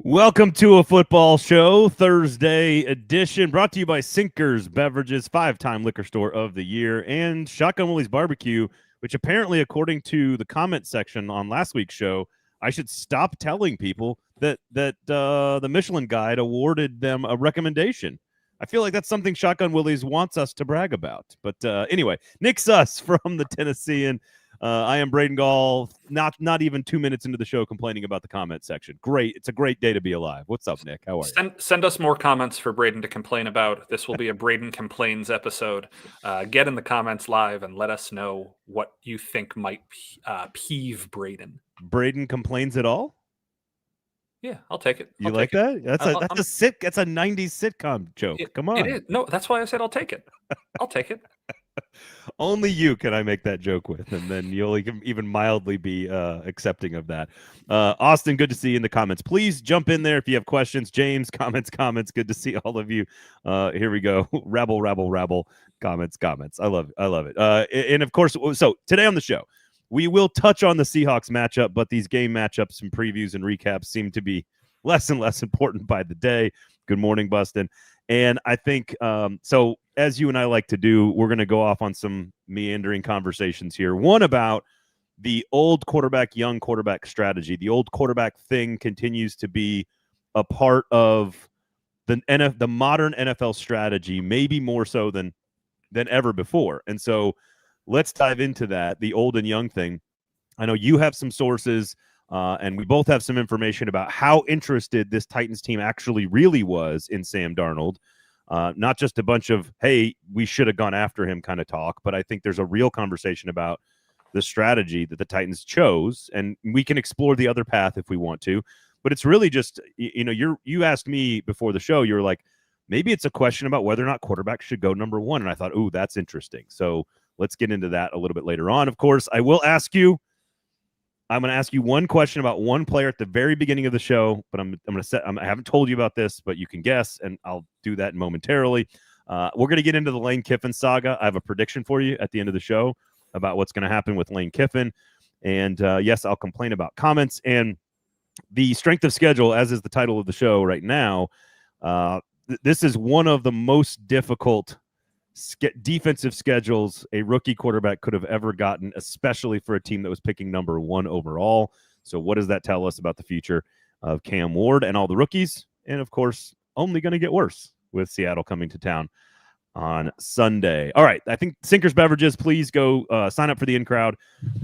Welcome to a football show, Thursday edition, brought to you by Sinkers Beverages, 5-time liquor store of the year, and Shotgun Willie's Barbecue, which apparently, according to the comment section on last week's show, I should stop telling people that the Michelin Guide awarded them a recommendation. I feel like that's something Shotgun Willie's wants us to brag about. But anyway, Nick Suss from the Tennessean. I am Braden Gall, not even 2 minutes into the show complaining about the comment section. Great. It's a great day to be alive. What's up, Nick? How are you? Send us more comments for Braden to complain about. This will be a Braden Complains episode. Get in the comments live and let us know what you think might peeve Braden. Braden complains at all? Yeah, I'll take it. You like that? That's a 90s sitcom joke. Come on. It is. No, that's why I said I'll take it. I'll take it. Only you can I make that joke with, and then you'll even mildly be accepting of that. Austin, good to see you in the comments. Please jump in there if you have questions. James, comments. Good to see all of you. Here we go. Rabble. Comments. I love it. And of course, so today on the show, we will touch on the Seahawks matchup, but these game matchups and previews and recaps seem to be less and less important by the day. Good morning, Bustin'. And I think, so as you and I like to do, we're going to go off on some meandering conversations here. One about the old quarterback, young quarterback strategy. The old quarterback thing continues to be a part of the modern NFL strategy, maybe more so than ever before. And so let's dive into that, the old and young thing. I know you have some sources, and we both have some information about how interested this Titans team actually really was in Sam Darnold. Not just a bunch of, hey, we should have gone after him kind of talk, but I think there's a real conversation about the strategy that the Titans chose, and we can explore the other path if we want to. But it's really just, you asked me before the show, you were like, maybe it's a question about whether or not quarterbacks should go number one. And I thought, ooh, that's interesting. So let's get into that a little bit later on. Of course, I'm going to ask you one question about one player at the very beginning of the show, but I haven't told you about this, but you can guess, and I'll do that momentarily. We're going to get into the Lane Kiffin saga. I have a prediction for you at the end of the show about what's going to happen with Lane Kiffin. And yes, I'll complain about comments and the strength of schedule, as is the title of the show right now. This is one of the most difficult defensive schedules a rookie quarterback could have ever gotten, especially for a team that was picking number one overall. So what does that tell us about the future of Cam Ward and all the rookies? And of course, only going to get worse with Seattle coming to town on Sunday. All right. I think Sinkers Beverages, please go sign up for the in-crowd.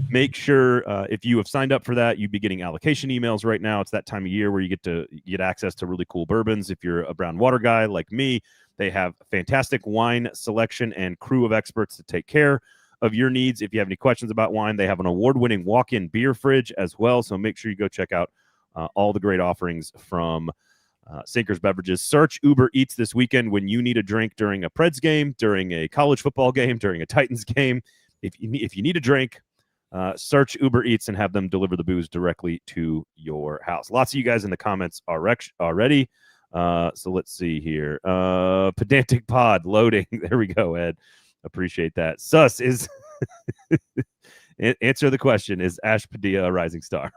Make sure if you have signed up for that, you'd be getting allocation emails right now. It's that time of year where you get access to really cool bourbons. If you're a brown water guy like me, they have fantastic wine selection and crew of experts to take care of your needs. If you have any questions about wine, they have an award-winning walk-in beer fridge as well. So make sure you go check out all the great offerings from Sinkers Beverages. Search Uber Eats this weekend when you need a drink during a Preds game, during a college football game, during a Titans game. If you need a drink, search Uber Eats and have them deliver the booze directly to your house. Lots of you guys in the comments already. So let's see here. Pedantic pod loading. There we go, Ed. Appreciate that. Sus is answer the question. Is Ash Padilla a rising star?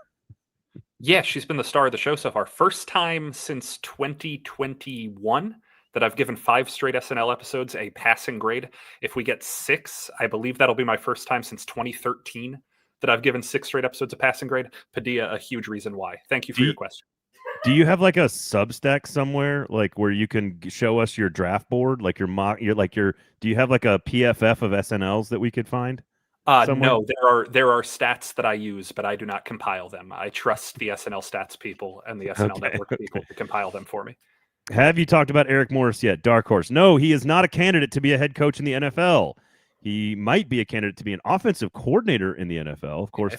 Yeah, she's been the star of the show so far. First time since 2021 that I've given 5 straight SNL episodes a passing grade. If we get 6, I believe that'll be my first time since 2013 that I've given 6 straight episodes a passing grade. Padilla, a huge reason why. Thank you for your question. Do you have like a Substack somewhere, like where you can show us your draft board, like your mock? Do you have like a PFF of SNLs that we could find? No, there are stats that I use, but I do not compile them. I trust the SNL stats people and the SNL network people to compile them for me. Have you talked about Eric Morris yet? Dark horse. No, he is not a candidate to be a head coach in the NFL. He might be a candidate to be an offensive coordinator in the NFL. Of course,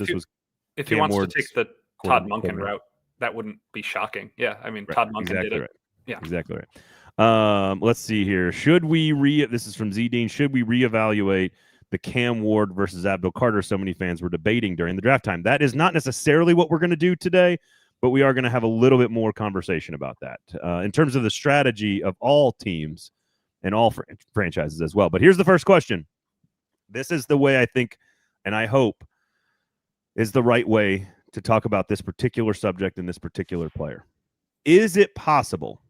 if he wants to take the Todd Monken route, that wouldn't be shocking. Yeah, I mean, right, Todd Monken did it. Right. Yeah, exactly right. Let's see here. This is from Z Dean. Should we reevaluate the Cam Ward versus Abdul Carter so many fans were debating during the draft time? That is not necessarily what we're going to do today, but we are going to have a little bit more conversation about that in terms of the strategy of all teams and all franchises as well. But here's the first question. This is the way I think, and I hope, is the right way to talk about this particular subject and this particular player. Is it possible,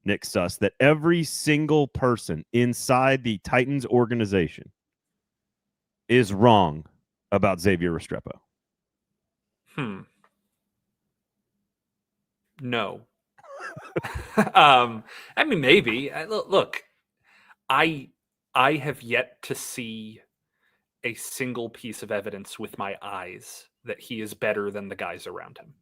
Nick Suss, that every single person inside the Titans organization is wrong about Xavier Restrepo? No. I mean, maybe. Look, I have yet to see a single piece of evidence with my eyes that he is better than the guys around him.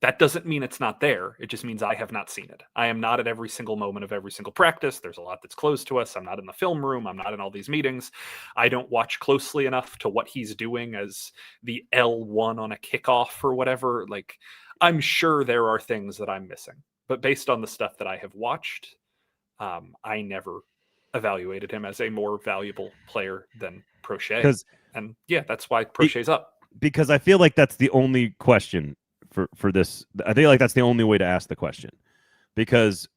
That doesn't mean it's not there. It just means I have not seen it. I am not at every single moment of every single practice. There's a lot that's closed to us. I'm not in the film room. I'm not in all these meetings. I don't watch closely enough to what he's doing as the L1 on a kickoff or whatever. Like, I'm sure there are things that I'm missing. But based on the stuff that I have watched, I never evaluated him as a more valuable player than Prochet. And yeah, that's why Prochet's up. Because I feel like that's the only question for this. I feel like that's the only way to ask the question. Because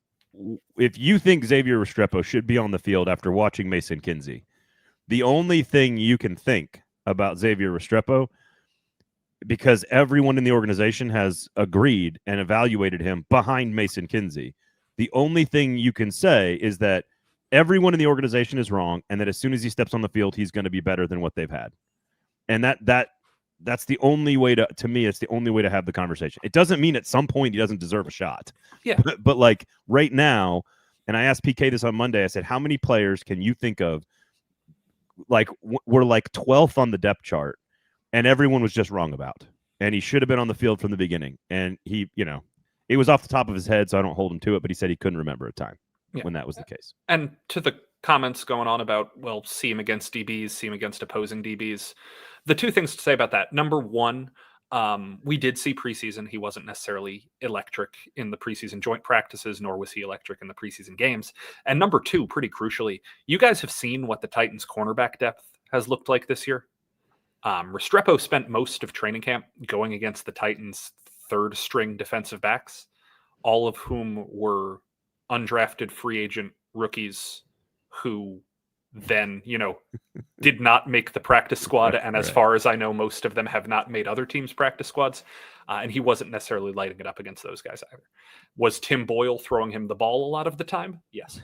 if you think Xavier Restrepo should be on the field after watching Mason Kinsey, the only thing you can think about Xavier Restrepo, because everyone in the organization has agreed and evaluated him behind Mason Kinsey, the only thing you can say is that everyone in the organization is wrong, and that as soon as he steps on the field, he's going to be better than what they've had. And that's the only way to me, it's the only way to have the conversation. It doesn't mean at some point he doesn't deserve a shot. Yeah. But like right now, and I asked PK this on Monday, I said, how many players can you think of, like, we're like 12th on the depth chart, and everyone was just wrong about, and he should have been on the field from the beginning. And he, it was off the top of his head, so I don't hold him to it, but he said he couldn't remember a time when that was the case. And to the comments going on about, well, see him against DBs, see him against opposing DBs. The two things to say about that. Number one, we did see preseason. He wasn't necessarily electric in the preseason joint practices, nor was he electric in the preseason games. And number two, pretty crucially, you guys have seen what the Titans' cornerback depth has looked like this year. Restrepo spent most of training camp going against the Titans' third-string defensive backs, all of whom were undrafted free agent rookies who then, did not make the practice squad. And as far as I know, most of them have not made other teams' practice squads. And he wasn't necessarily lighting it up against those guys either. Was Tim Boyle throwing him the ball a lot of the time? Yes.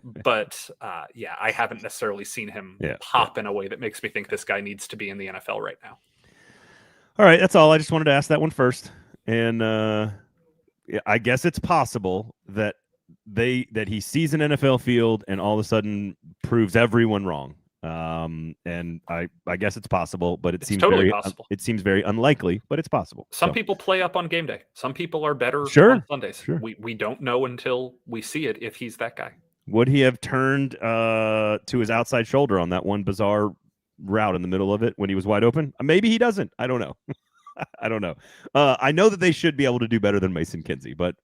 But I haven't necessarily seen him pop in a way that makes me think this guy needs to be in the NFL right now. All right. That's all. I just wanted to ask that one first. And I guess it's possible that he sees an NFL field and all of a sudden proves everyone wrong. And I guess it's possible, but it seems totally possible. It seems very unlikely, but it's possible. Some people play up on game day. Some people are better on Sundays. Sure. We don't know until we see it if he's that guy. Would he have turned to his outside shoulder on that one bizarre route in the middle of it when he was wide open? Maybe he doesn't. I don't know. I don't know. I know that they should be able to do better than Mason Kinsey, but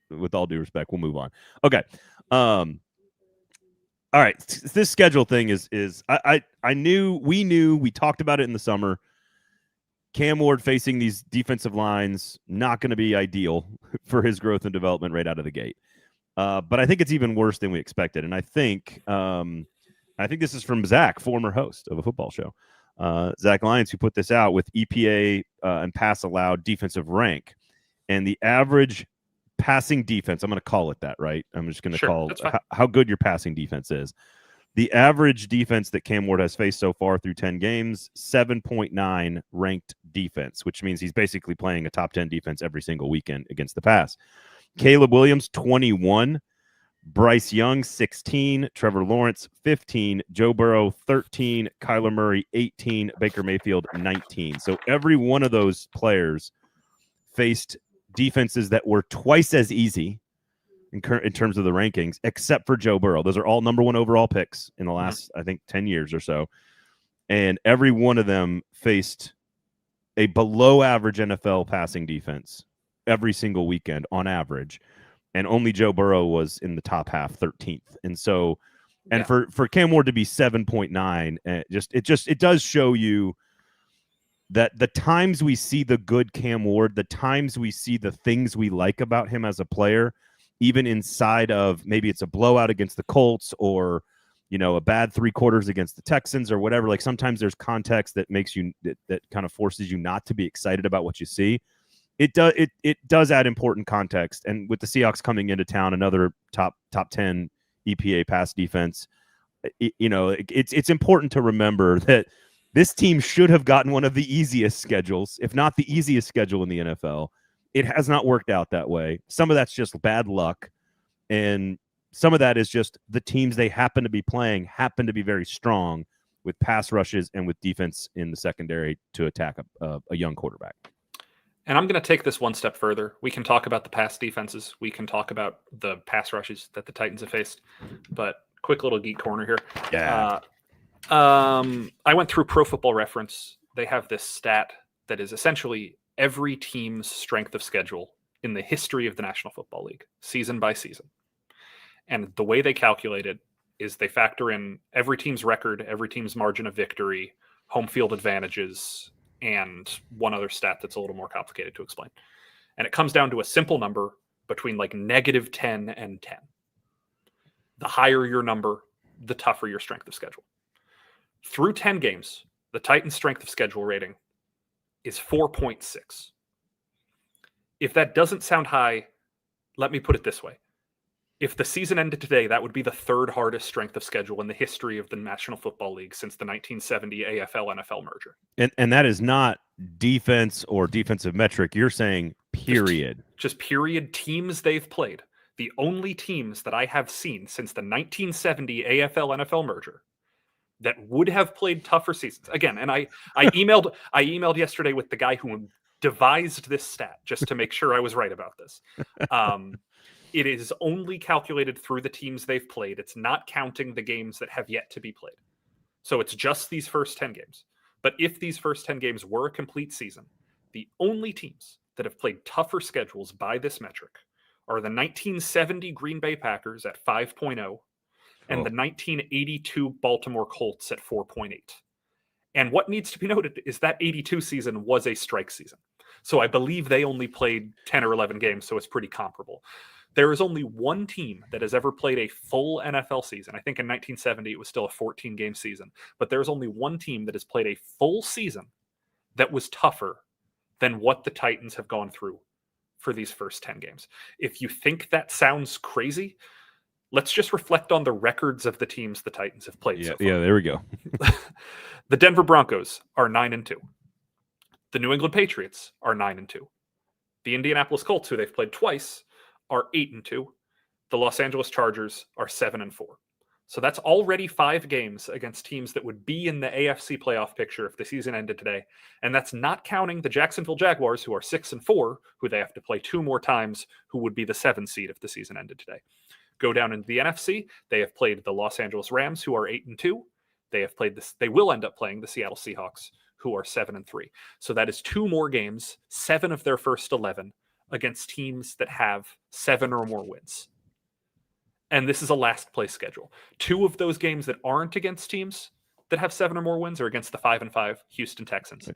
with all due respect, we'll move on. Okay. All right. This schedule thing is we talked about it in the summer. Cam Ward facing these defensive lines, not going to be ideal for his growth and development right out of the gate. But I think it's even worse than we expected. And I think this is from Zach, former host of a football show. Zach Lyons, who put this out with EPA and pass allowed defensive rank, and the average passing defense, I'm going to call it that, right? I'm just going to call how good your passing defense is. The average defense that Cam Ward has faced so far through 10 games, 7.9 ranked defense, which means he's basically playing a top 10 defense every single weekend against the pass. Caleb Williams, 21. Bryce Young, 16. Trevor Lawrence, 15. Joe Burrow, 13. Kyler Murray, 18. Baker Mayfield, 19. So every one of those players faced defenses that were twice as easy in terms of the rankings, except for Joe Burrow. Those are all number one overall picks in the last, I think, 10 years or so. And every one of them faced a below average NFL passing defense every single weekend on average. And only Joe Burrow was in the top half, 13th. And so, for Cam Ward to be 7.9, it does show you that the times we see the good Cam Ward, the times we see the things we like about him as a player, even inside of maybe it's a blowout against the Colts or, a bad 3 quarters against the Texans or whatever. Like sometimes there's context that makes you, that kind of forces you not to be excited about what you see. it does add important context. And with the Seahawks coming into town, another top 10 EPA pass defense, it's important to remember that this team should have gotten one of the easiest schedules, if not the easiest schedule in the NFL. It has not worked out that way. Some of that's just bad luck, and some of that is just the teams they happen to be playing happen to be very strong with pass rushes and with defense in the secondary to attack a young quarterback. And I'm going to take this one step further. We can talk about the pass defenses. We can talk about the pass rushes that the Titans have faced. But quick little geek corner here. Yeah. I went through Pro Football Reference. They have this stat that is essentially every team's strength of schedule in the history of the National Football League, season by season. And the way they calculate it is they factor in every team's record, every team's margin of victory, home field advantages, and one other stat that's a little more complicated to explain. And it comes down to a simple number between like -10 and 10. The higher your number, the tougher your strength of schedule. Through 10 games, the Titans' strength of schedule rating is 4.6. If that doesn't sound high, let me put it this way. If the season ended today, that would be the third hardest strength of schedule in the history of the National Football League since the 1970 AFL-NFL merger. And that is not defense or defensive metric. You're saying period. Just period teams they've played. The only teams that I have seen since the 1970 AFL-NFL merger that would have played tougher seasons. Again, and I emailed yesterday with the guy who devised this stat just to make sure I was right about this. It is only calculated through the teams they've played. It's not counting the games that have yet to be played. So it's just these first 10 games. But if these first 10 games were a complete season, the only teams that have played tougher schedules by this metric are the 1970 Green Bay Packers at 5.0 and the 1982 Baltimore Colts at 4.8. And what needs to be noted is that 82 season was a strike season. So I believe they only played 10 or 11 games, so it's pretty comparable. There is only one team that has ever played a full NFL season. I think in 1970 it was still a 14-game season. But there's only one team that has played a full season that was tougher than what the Titans have gone through for these first 10 games. If you think that sounds crazy, let's just reflect on the records of the teams the Titans have played so far. Yeah, there we go. The Denver Broncos are 9-2. The New England Patriots are 9-2. The Indianapolis Colts, who they've played twice, are 8-2. The Los Angeles Chargers are 7-4. So that's already 5 games against teams that would be in the AFC playoff picture if the season ended today. And that's not counting the Jacksonville Jaguars, who are 6-4, who they have to play 2 more times, who would be the 7th seed if the season ended today. Go down into the NFC. They have played the Los Angeles Rams, who are 8-2. They have played this. They will end up playing the Seattle Seahawks, who are 7-3. So that is 2 more games, 7 of their first 11, against teams that have 7 or more wins. And this is a last place schedule. 2 of those games that aren't against teams that have 7 or more wins are against the 5-5 Houston Texans,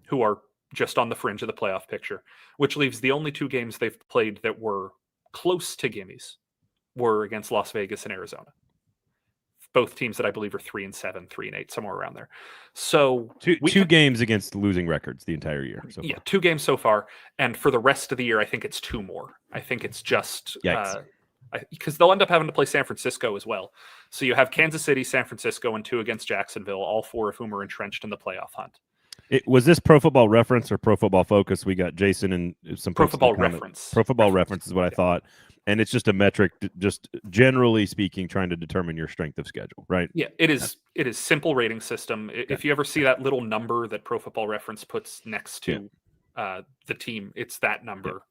who are just on the fringe of the playoff picture, which leaves the only 2 games they've played that were close to gimmies were against Las Vegas and Arizona. Both teams that I believe are 3-7, 3-8, somewhere around there. So two games against losing records the entire year. So yeah, 2 games so far. And for the rest of the year, I think it's 2 more. I think it's just because they'll end up having to play San Francisco as well. So you have Kansas City, San Francisco, and 2 against Jacksonville, all 4 of whom are entrenched in the playoff hunt. Was this Pro Football Reference or Pro Football Focus? We got Jason and some Pro Football Reference. Pro Football Reference is what I thought. And it's just a metric, just generally speaking, trying to determine your strength of schedule, right? Yeah, it is. It is simple rating system. If you ever see that little number that Pro Football Reference puts next to the team, it's that number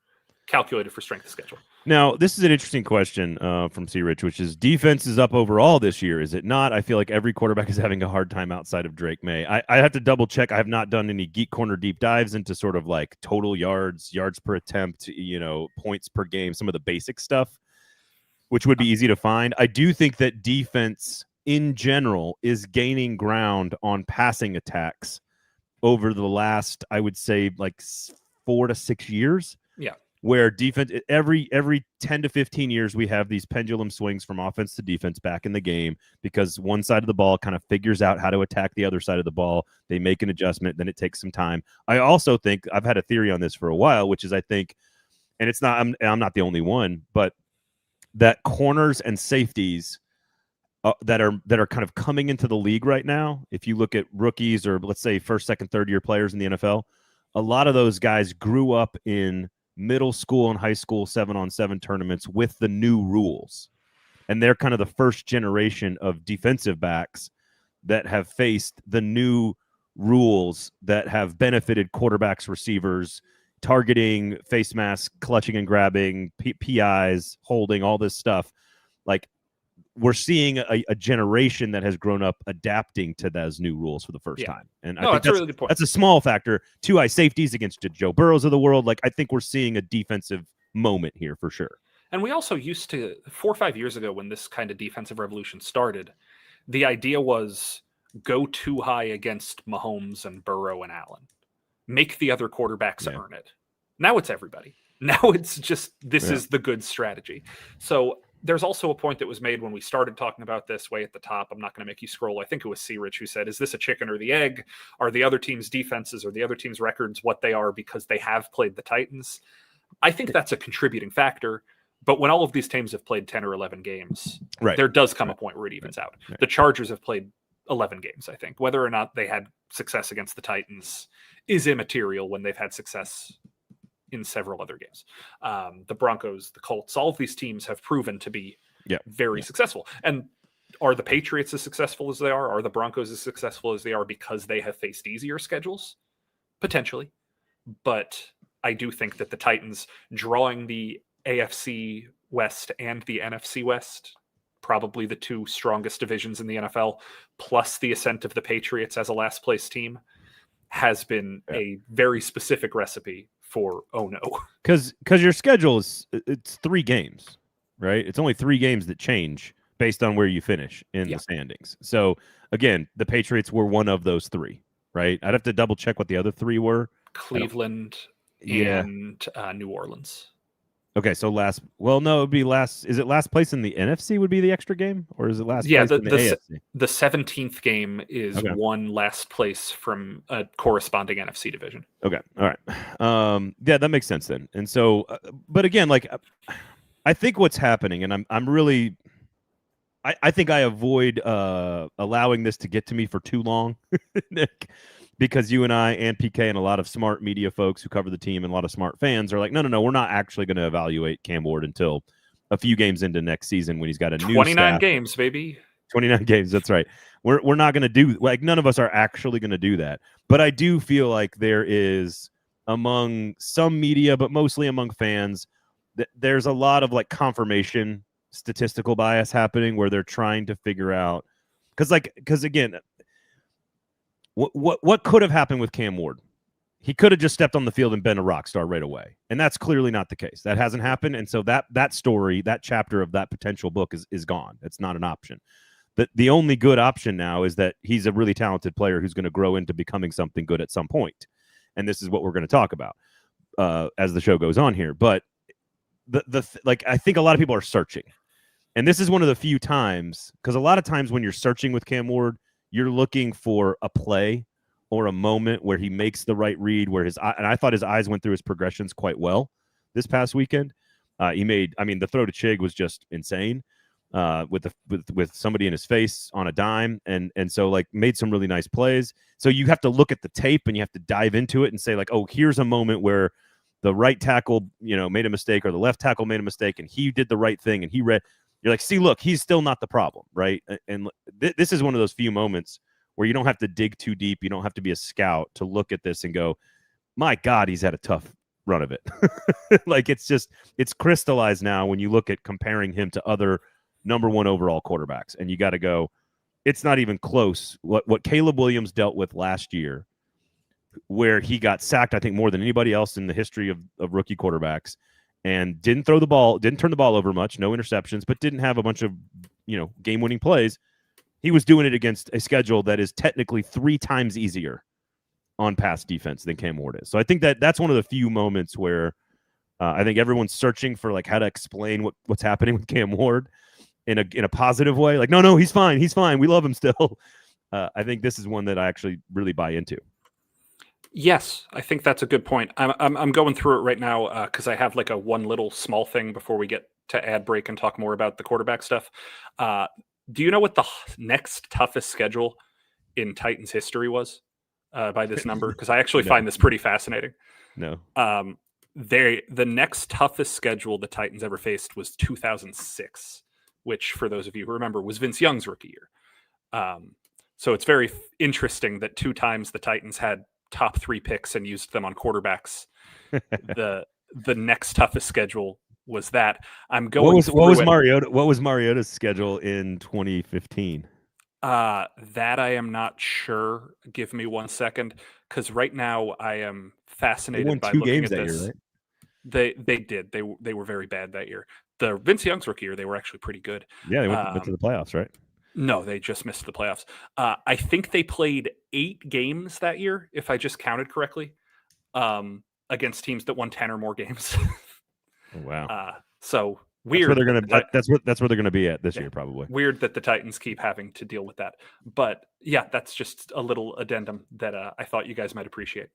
calculated for strength of schedule. Now, this is an interesting question from C. Rich, which is defense is up overall this year, is it not? I feel like every quarterback is having a hard time outside of Drake May. I have to double check. I have not done any Geek Corner deep dives into sort of like total yards per attempt, points per game, some of the basic stuff, which would be easy to find. I do think that defense in general is gaining ground on passing attacks over the last, I would say, like 4 to 6 years. Yeah. where defense every 10 to 15 years we have these pendulum swings from offense to defense back in the game because one side of the ball kind of figures out how to attack the other side of the ball. They make an adjustment, then it takes some time. I also think I've had a theory on this for a while, which is I think, and it's not I'm not the only one, but that corners and safeties that are kind of coming into the league right now, if you look at rookies or let's say first, second, third year players in the NFL, a lot of those guys grew up in middle school and high school 7-on-7 tournaments with the new rules. And they're kind of the first generation of defensive backs that have faced the new rules that have benefited quarterbacks, receivers, targeting, face mask, clutching and grabbing, PIs, holding, all this stuff. Like, we're seeing a generation that has grown up adapting to those new rules for the first time. And I think that's a really good point. That's a small factor. 2 high safeties against Joe Burrows of the world. Like, I think we're seeing a defensive moment here for sure. And we also used to, 4 or 5 years ago when this kind of defensive revolution started, the idea was go too high against Mahomes and Burrow and Allen. Make the other quarterbacks earn it. Now it's everybody. Now it's just, this is the good strategy. So there's also a point that was made when we started talking about this way at the top. I'm not going to make you scroll. I think it was C. Rich who said, is this a chicken or the egg? Are the other team's defenses or the other team's records what they are because they have played the Titans? I think that's a contributing factor. But when all of these teams have played 10 or 11 games, there does come a point where it evens out. The Chargers have played 11 games, I think. Whether or not they had success against the Titans is immaterial when they've had success in several other games. The Broncos, the Colts, all of these teams have proven to be very successful. And are the Patriots as successful as they are? Are the Broncos as successful as they are because they have faced easier schedules? Potentially. But I do think that the Titans drawing the AFC West and the NFC West, probably the 2 strongest divisions in the NFL, plus the ascent of the Patriots as a last place team, has been a very specific recipe for because your schedule it's 3 games, right? It's only 3 games that change based on where you finish in the standings. So again, the Patriots were one of those 3, right? I'd have to double check what the other 3 were. Cleveland and New Orleans. Okay, so it would be last. Is it last place in the NFC would be the extra game, or is it last place in the AFC? The 17th game is one last place from a corresponding NFC division. Okay, all right. That makes sense then. And so, but again, like, I think what's happening, and I'm really, I think I avoid allowing this to get to me for too long, Nick. Because you and I and PK and a lot of smart media folks who cover the team and a lot of smart fans are like, no, we're not actually going to evaluate Cam Ward until a few games into next season when he's got a new 29 games, baby. 29 games, that's right. We're not going to do, like, none of us are actually going to do that. But I do feel like there is, among some media, but mostly among fans, there's a lot of, like, confirmation statistical bias happening where they're trying to figure out, because again, What could have happened with Cam Ward? He could have just stepped on the field and been a rock star right away. And that's clearly not the case. That hasn't happened. And so that story, that chapter of that potential book is gone. It's not an option. The only good option now is that he's a really talented player who's going to grow into becoming something good at some point. And this is what we're going to talk about as the show goes on here. But I think a lot of people are searching. And this is one of the few times, because a lot of times when you're searching with Cam Ward, you're looking for a play or a moment where he makes the right read, and I thought his eyes went through his progressions quite well this past weekend. The throw to Chig was just insane with somebody in his face on a dime. And so, like, made some really nice plays. So you have to look at the tape and you have to dive into it and say, like, oh, here's a moment where the right tackle, made a mistake, or the left tackle made a mistake and he did the right thing and he read. You're like, see, look, he's still not the problem, right? And this is one of those few moments where you don't have to dig too deep. You don't have to be a scout to look at this and go, my God, he's had a tough run of it. Like, it's crystallized now when you look at comparing him to other number 1 overall quarterbacks. And you got to go, it's not even close. What Caleb Williams dealt with last year, where he got sacked, I think, more than anybody else in the history of rookie quarterbacks, and didn't turn the ball over much, no interceptions, but didn't have a bunch of, game-winning plays. He was doing it against a schedule that is technically 3 times easier on pass defense than Cam Ward is. So I think that's one of the few moments where I think everyone's searching for like how to explain what's happening with Cam Ward in a positive way. Like, no, he's fine. He's fine. We love him still. I think this is one that I actually really buy into. Yes, I think that's a good point. I'm going through it right now because I have like a one little small thing before we get to ad break and talk more about the quarterback stuff. Do you know what the next toughest schedule in Titans history was by this number? Because I actually find this pretty fascinating. No. The next toughest schedule the Titans ever faced was 2006, which, for those of you who remember, was Vince Young's rookie year. So it's very interesting that 2 times the Titans had top 3 picks and used them on quarterbacks. the next toughest schedule was that. I'm going. What was Mariota? What was Mariota's schedule in 2015? That I am not sure. Give me 1 second, because right now I am fascinated by looking at this. Year, right? They did. They were very bad that year. The Vince Young's rookie year, they were actually pretty good. Yeah, they went to the playoffs, right? No, they just missed the playoffs. I think they played 8 games that year, if I just counted correctly, against teams that won 10 or more games. Oh, wow. So weird. That's where they're gonna be at this year, probably. Weird that the Titans keep having to deal with that. But yeah, that's just a little addendum that I thought you guys might appreciate.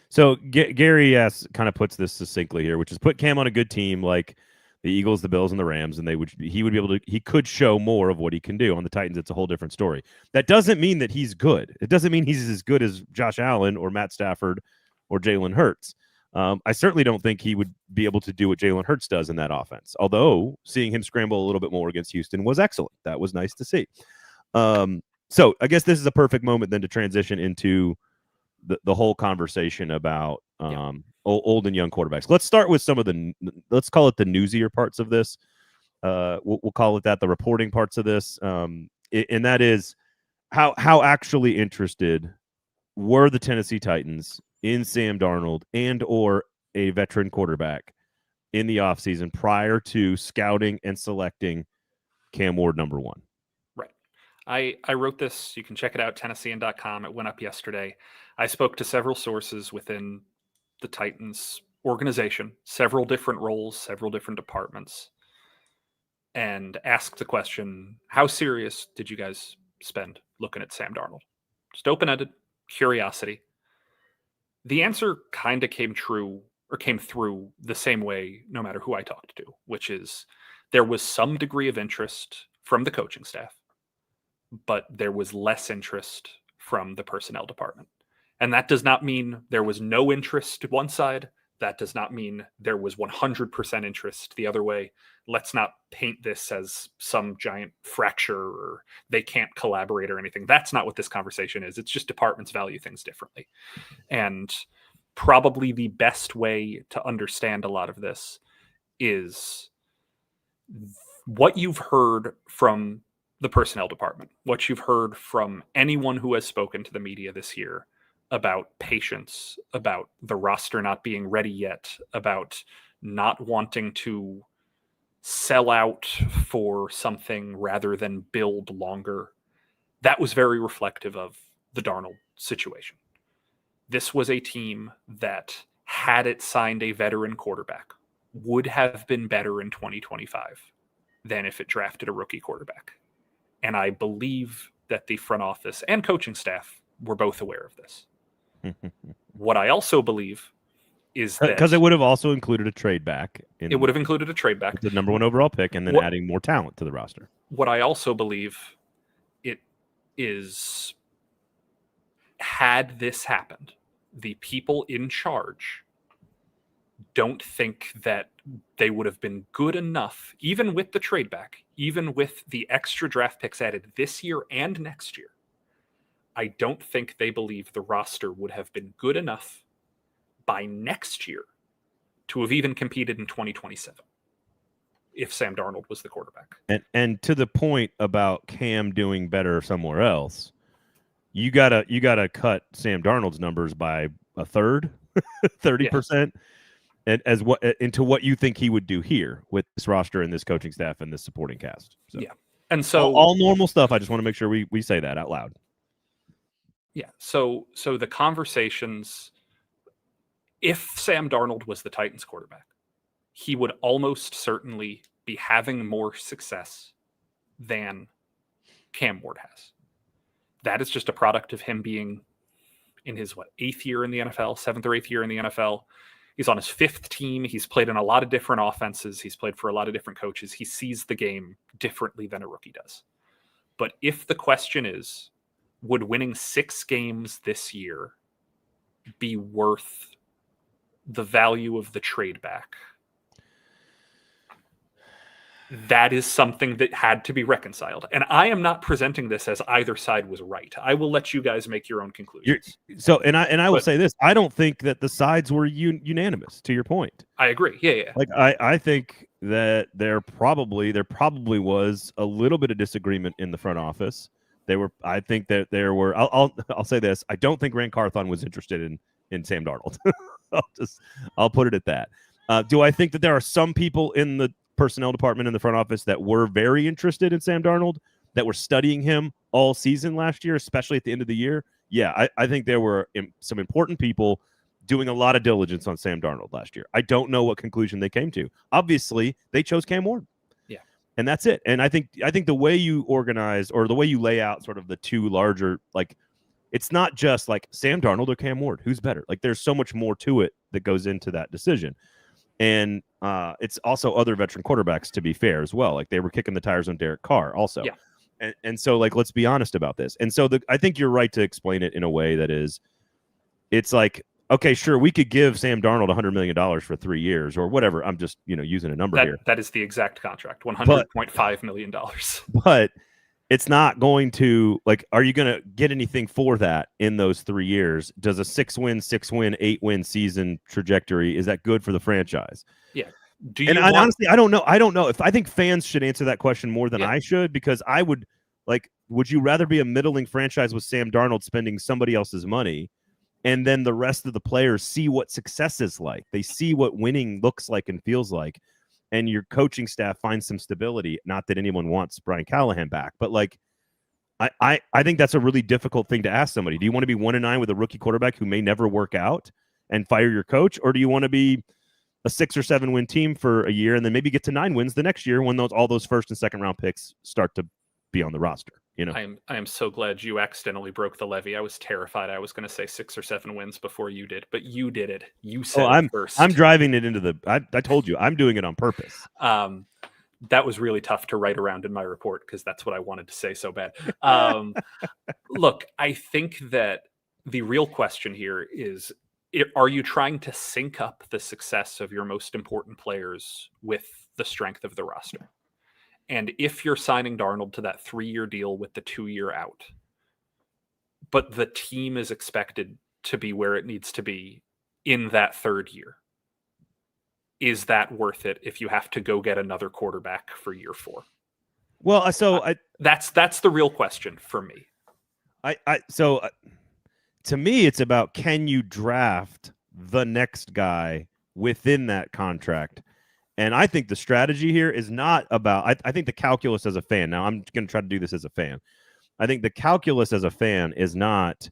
So Gary kind of puts this succinctly here, which is put Cam on a good team like the Eagles, the Bills, and the Rams, and he could show more of what he can do. On the Titans, it's a whole different story. That doesn't mean that he's good. It doesn't mean he's as good as Josh Allen or Matt Stafford or Jalen Hurts. I certainly don't think he would be able to do what Jalen Hurts does in that offense, although seeing him scramble a little bit more against Houston was excellent. That was nice to see. So I guess this is a perfect moment then to transition into the whole conversation about old and young quarterbacks. Let's start with some of let's call it the newsier parts of this. We'll call it that, the reporting parts of this. And that is how actually interested were the Tennessee Titans in Sam Darnold and or a veteran quarterback in the offseason prior to scouting and selecting Cam Ward number 1. Right. I wrote this. You can check it out, Tennessean.com. It went up yesterday. I spoke to several sources within the Titans organization, several different roles, several different departments, and asked the question, how serious did you guys spend looking at Sam Darnold? Just open-ended curiosity. The answer kind of came through the same way no matter who I talked to, which is there was some degree of interest from the coaching staff, but there was less interest from the personnel department. And that does not mean there was no interest to one side. That does not mean there was 100% interest the other way. Let's not paint this as some giant fracture or they can't collaborate or anything. That's not what this conversation is. It's just departments value things differently. And probably the best way to understand a lot of this is what you've heard from the personnel department, what you've heard from anyone who has spoken to the media this year about patience, about the roster not being ready yet, about not wanting to sell out for something rather than build longer. That was very reflective of the Darnold situation. This was a team that, had it signed a veteran quarterback, would have been better in 2025 than if it drafted a rookie quarterback. And I believe that the front office and coaching staff were both aware of this. What I also believe is that... Because it would have also included a trade back. It would have included a trade back. The number 1 overall pick and then adding more talent to the roster. What I also believe it is, had this happened, the people in charge don't think that they would have been good enough, even with the trade back, even with the extra draft picks added this year and next year. I don't think they believe the roster would have been good enough by next year to have even competed in 2027 if Sam Darnold was the quarterback. And to the point about Cam doing better somewhere else, you gotta cut Sam Darnold's numbers by a third, 30%. And into what you think he would do here with this roster and this coaching staff and this supporting cast. So, yeah. And so all normal stuff. I just want to make sure we say that out loud. Yeah. So the conversations, if Sam Darnold was the Titans quarterback, he would almost certainly be having more success than Cam Ward has. That is just a product of him being in his, 8th year in the NFL, 7th or 8th year in the NFL. He's on his 5th team. He's played in a lot of different offenses. He's played for a lot of different coaches. He sees the game differently than a rookie does. But if the question is, would winning 6 games this year be worth the value of the trade back? That is something that had to be reconciled. And I am not presenting this as either side was right. I will let you guys make your own conclusions. I will say this. I don't think that the sides were unanimous, to your point. I agree. Yeah. Like I think that there probably was a little bit of disagreement in the front office. I think that there were I'll say this. I don't think Rand Carthon was interested in Sam Darnold. I'll put it at that. Do I think that there are some people in the personnel department in the front office that were very interested in Sam Darnold, that were studying him all season last year, especially at the end of the year? Yeah, I think there were some important people doing a lot of diligence on Sam Darnold last year. I don't know what conclusion they came to. Obviously, they chose Cam Ward. Yeah. And that's it. And I think the way you organize, or the way you lay out sort of the two larger, like, it's not just like Sam Darnold or Cam Ward. Who's better? Like, there's so much more to it that goes into that decision. And it's also other veteran quarterbacks, to be fair, as well. Like, they were kicking the tires on Derek Carr also. Yeah. And so, like, let's be honest about this. And so I think you're right to explain it in a way that is, it's like, okay, sure, we could give Sam Darnold $100 million for 3 years or whatever. I'm just, using a number here. That is the exact contract, $100.5 million. But it's not going to, like, are you going to get anything for that in those 3 years? Does a 6-win, 8-win season trajectory, is that good for the franchise? Yeah. Honestly, I don't know. I think fans should answer that question more than I should, because I would, like, would you rather be a middling franchise with Sam Darnold spending somebody else's money, and then the rest of the players see what success is like? They see what winning looks like and feels like, and your coaching staff finds some stability. Not that anyone wants Brian Callahan back, but, like, I think that's a really difficult thing to ask somebody. Do you want to be 1-9 with a rookie quarterback who may never work out and fire your coach, or do you want to be a 6 or 7 win team for a year and then maybe get to 9 wins the next year when all those first and second round picks start to be on the roster? I am so glad you accidentally broke the levee. I was terrified I was going to say 6 or 7 wins before you did, but you did it. You said it first. I'm driving it into the. I told you I'm doing it on purpose. That was really tough to write around in my report because that's what I wanted to say so bad. Look, I think that the real question here is: are you trying to sync up the success of your most important players with the strength of the roster? And if you're signing Darnold to that 3-year deal with the 2-year out, but the team is expected to be where it needs to be in that 3rd year, is that worth it if you have to go get another quarterback for year 4? Well, that's the real question for me. To me, it's about, can you draft the next guy within that contract? And I think the strategy here is not about, I think the calculus as a fan, now I'm going to try to do this as a fan. I think the calculus as a fan is not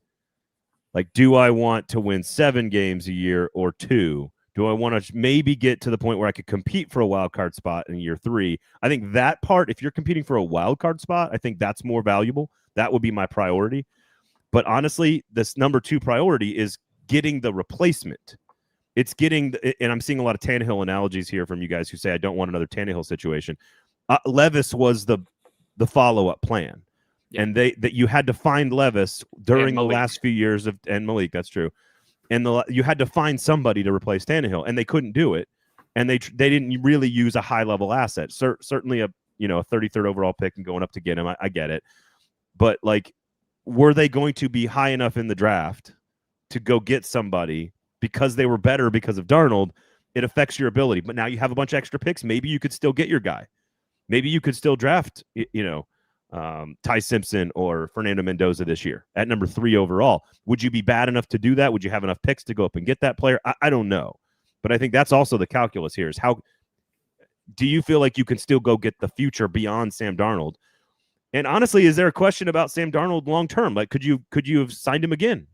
like, do I want to win 7 games a year or 2? Do I want to maybe get to the point where I could compete for a wild card spot in year 3? I think that part, if you're competing for a wild card spot, I think that's more valuable. That would be my priority. But honestly, this number 2 priority is getting the replacement. It's getting, and I'm seeing a lot of Tannehill analogies here from you guys who say I don't want another Tannehill situation. Levis was the follow-up plan, and that you had to find Levis during the last few years and Malik. That's true, and you had to find somebody to replace Tannehill, and they couldn't do it, and they didn't really use a high-level asset. Certainly a 33rd overall pick and going up to get him. I get it, but, like, were they going to be high enough in the draft to go get somebody because they were better because of Darnold? It affects your ability. But now you have a bunch of extra picks. Maybe you could still get your guy. Maybe you could still draft, Ty Simpson or Fernando Mendoza this year at number 3 overall. Would you be bad enough to do that? Would you have enough picks to go up and get that player? I don't know. But I think that's also the calculus here, is how do you feel like you can still go get the future beyond Sam Darnold? And honestly, is there a question about Sam Darnold long term? Like, could you have signed him again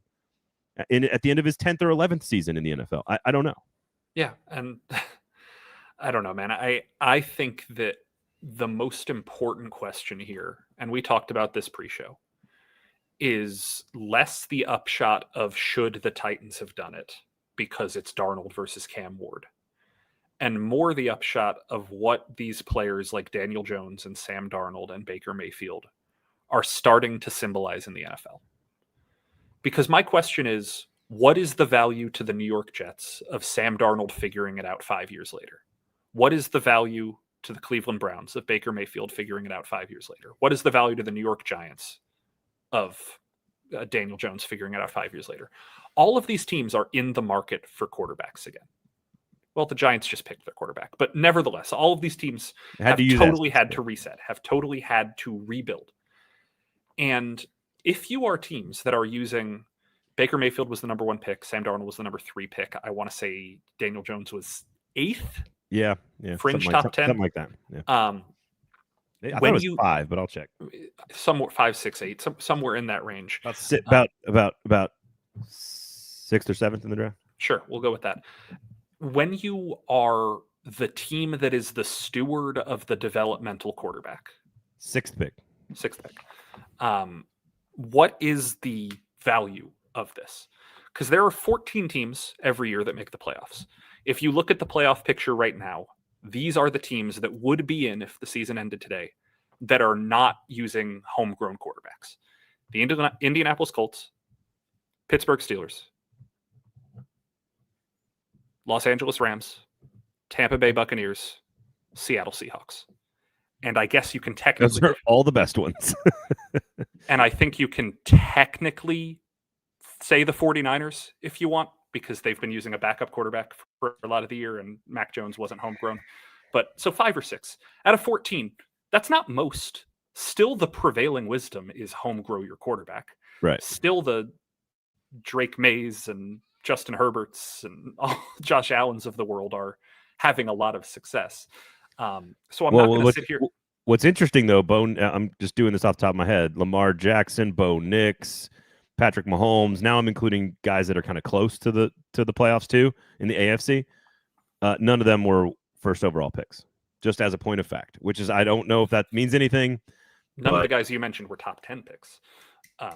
at the end of his 10th or 11th season in the NFL? I don't know. Yeah, and I don't know, man. I think that the most important question here, and we talked about this pre-show, is less the upshot of should the Titans have done it because it's Darnold versus Cam Ward, and more the upshot of what these players like Daniel Jones and Sam Darnold and Baker Mayfield are starting to symbolize in the NFL. Because my question is, what is the value to the New York Jets of Sam Darnold figuring it out 5 years later? What is the value to the Cleveland Browns of Baker Mayfield figuring it out 5 years later? What is the value to the New York Giants of Daniel Jones figuring it out 5 years later? All of these teams are in the market for quarterbacks again. Well, the Giants just picked their quarterback, but nevertheless, all of these teams have totally had to reset, have totally had to rebuild. And if you are teams that are using Baker Mayfield was the number 1 pick, Sam Darnold was the number 3 pick. I want to say Daniel Jones was 8th. Yeah, fringe top 10, something like that. Yeah. I thought it was 5, but I'll check. Somewhere 5, 6, 8, somewhere in that range. About 6th or 7th in the draft. Sure, we'll go with that. When you are the team that is the steward of the developmental quarterback, 6th pick. What is the value of this? Because there are 14 teams every year that make the playoffs. If you look at the playoff picture right now, these are the teams that would be in if the season ended today that are not using homegrown quarterbacks. The Indianapolis Colts, Pittsburgh Steelers, Los Angeles Rams, Tampa Bay Buccaneers, Seattle Seahawks. And I guess you can technically... Those are all the best ones. And I think you can technically say the 49ers if you want, because they've been using a backup quarterback for a lot of the year and Mac Jones wasn't homegrown. But so 5 or 6 out of 14, that's not most. Still the prevailing wisdom is home grow your quarterback. Right. Still the Drake Mays and Justin Herberts and all Josh Allens of the world are having a lot of success. So I'm not going to sit here. What's interesting though, I'm just doing this off the top of my head. Lamar Jackson, Bo Nix, Patrick Mahomes. Now I'm including guys that are kind of close to the playoffs too in the AFC. None of them were first overall picks, just as a point of fact, which is, I don't know if that means anything. None of the guys you mentioned were top 10 picks. I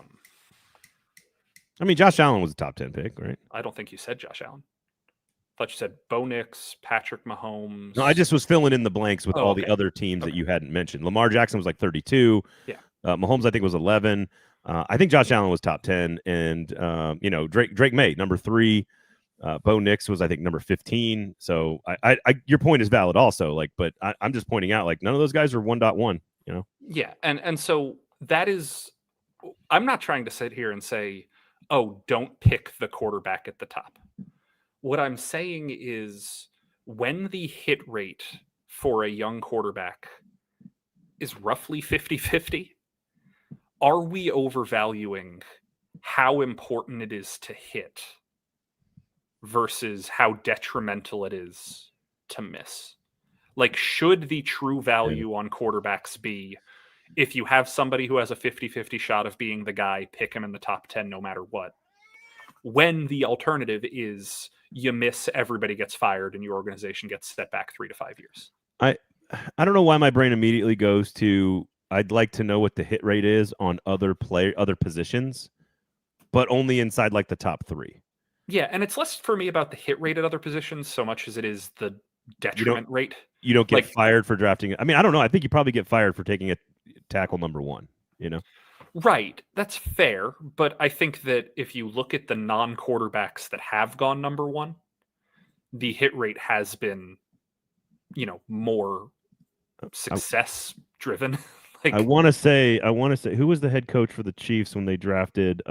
mean, Josh Allen was a top 10 pick, right? I don't think you said Josh Allen. I thought you said Bo Nix, Patrick Mahomes. No, I just was filling in the blanks with all the other teams that you hadn't mentioned. Lamar Jackson was like 32. Yeah. Mahomes, I think, was 11. I think Josh Allen was top 10. And, Drake May, number 3. Bo Nix was, I think, number 15. So your point is valid also. But I'm just pointing out, none of those guys are 1.1, Yeah. And so that is, I'm not trying to sit here and say, oh, don't pick the quarterback at the top. What I'm saying is when the hit rate for a young quarterback is roughly 50-50, are we overvaluing how important it is to hit versus how detrimental it is to miss? Should the true value on quarterbacks be if you have somebody who has a 50-50 shot of being the guy, pick him in the top 10 no matter what, when the alternative is you miss, everybody gets fired, and your organization gets set back 3 to 5 years? I don't know why my brain immediately goes to, I'd like to know what the hit rate is on other positions, but only inside the top 3. Yeah, and it's less for me about the hit rate at other positions so much as it is the detriment rate. You don't get fired for drafting. I mean, I don't know. I think you probably get fired for taking a tackle number 1, Right. That's fair. But I think that if you look at the non-quarterbacks that have gone number 1, the hit rate has been, more success driven. I want to say, who was the head coach for the Chiefs when they drafted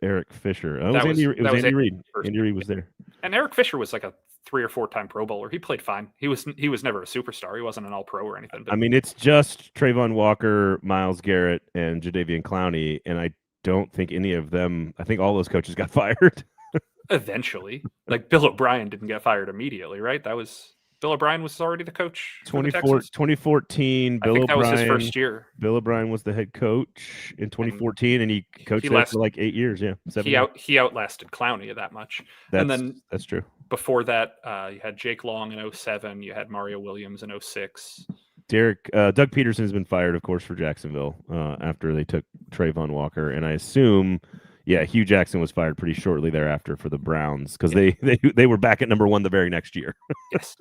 Eric Fisher? It was Andy Reid. Andy Reid was there. And Eric Fisher was a 3 or 4 time Pro Bowler. He played fine. He was never a superstar. He wasn't an All-Pro or anything. But... I mean, it's just Trayvon Walker, Myles Garrett, and Jadeveon Clowney, and I don't think any of them. I think all those coaches got fired. Eventually, Bill O'Brien didn't get fired immediately, right? That was Bill O'Brien was already the coach for the 2014, I think that was his first year. Bill O'Brien was the head coach in 2014, and he coached there for like 8 years. Yeah, 7 years. He outlasted Clowney that much. And then that's true. Before that, you had Jake Long in 07. You had Mario Williams in 06. Doug Peterson has been fired, of course, for Jacksonville after they took Trayvon Walker, and I assume, Hugh Jackson was fired pretty shortly thereafter for the Browns because they were back at number 1 the very next year. Yes,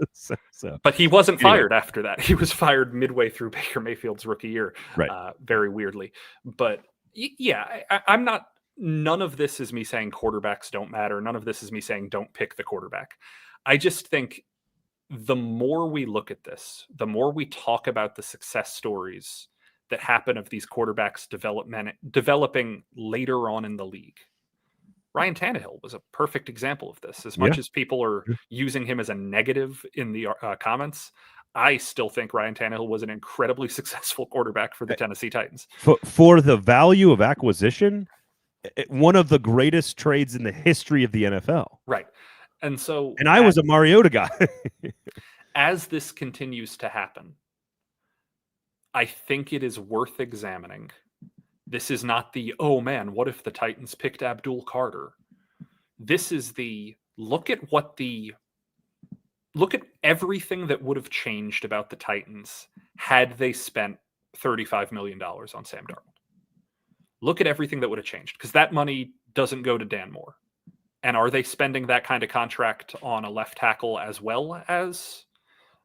so. But he wasn't fired after that. He was fired midway through Baker Mayfield's rookie year, right? Very weirdly. But yeah, I'm not. None of this is me saying quarterbacks don't matter. None of this is me saying don't pick the quarterback. I just think the more we look at this, the more we talk about the success stories that happen of these quarterbacks developing later on in the league. Ryan Tannehill was a perfect example of this. As much as people are using him as a negative in the comments, I still think Ryan Tannehill was an incredibly successful quarterback for the Tennessee Titans. For the value of acquisition, one of the greatest trades in the history of the NFL. Right. And I was a Mariota guy. As this continues to happen, I think it is worth examining. This is not the, oh man, what if the Titans picked Abdul Carter? This is the look at everything that would have changed about the Titans had they spent $35 million on Sam Darnold. Look at everything that would have changed, because that money doesn't go to Dan Moore. And are they spending that kind of contract on a left tackle as well as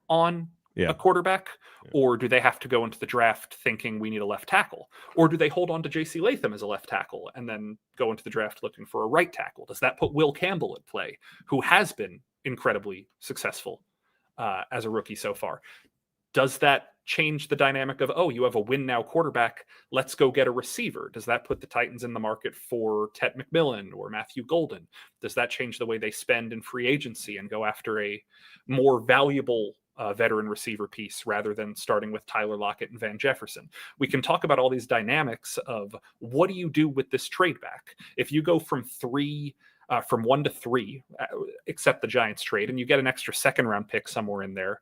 on a quarterback? Or do they have to go into the draft thinking we need a left tackle? Or do they hold on to J.C. Latham as a left tackle and then go into the draft looking for a right tackle? Does that put Will Campbell at play, who has been incredibly successful as a rookie so far? Does that change the dynamic of, oh, you have a win now quarterback, let's go get a receiver? Does that put the Titans in the market for Ted McMillan or Matthew Golden? Does that change the way they spend in free agency and go after a more valuable veteran receiver piece rather than starting with Tyler Lockett and Van Jefferson? We can talk about all these dynamics of what do you do with this trade back? If you go from 1 to 3, except the Giants trade, and you get an extra second round pick somewhere in there,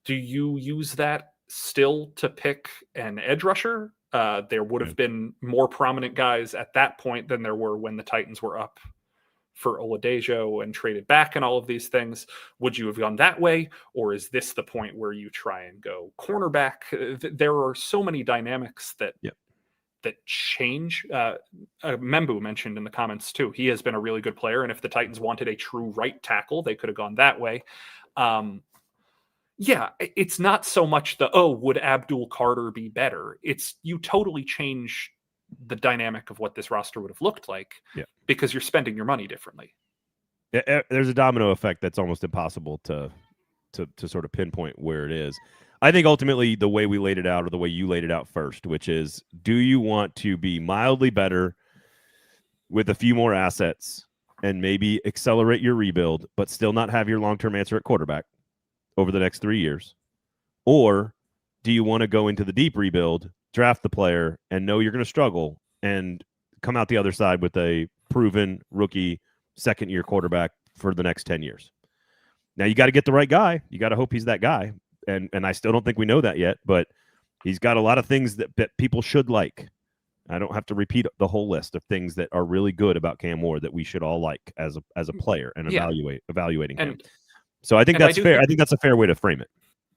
do you use that still to pick an edge rusher? There would have been more prominent guys at that point than there were when the Titans were up for Oladejo and traded back and all of these things. Would you have gone that way? Or is this the point where you try and go cornerback? There are so many dynamics that change. Membu mentioned in the comments too, he has been a really good player. And if the Titans wanted a true right tackle, they could have gone that way. It's not so much would Abdul Carter be better? It's you totally change the dynamic of what this roster would have looked like because you're spending your money differently. There's a domino effect that's almost impossible to sort of pinpoint where it is. I think ultimately the way we laid it out, or the way you laid it out first, which is, do you want to be mildly better with a few more assets and maybe accelerate your rebuild, but still not have your long-term answer at quarterback over the next 3 years? Or do you want to go into the deep rebuild, draft the player, and know you're going to struggle and come out the other side with a proven rookie second-year quarterback for the next 10 years? Now, you got to get the right guy. You got to hope he's that guy. And I still don't think we know that yet, but he's got a lot of things that people should like. I don't have to repeat the whole list of things that are really good about Cam Moore that we should all like as a player and evaluating him. So I think that's fair. I think that's a fair way to frame it.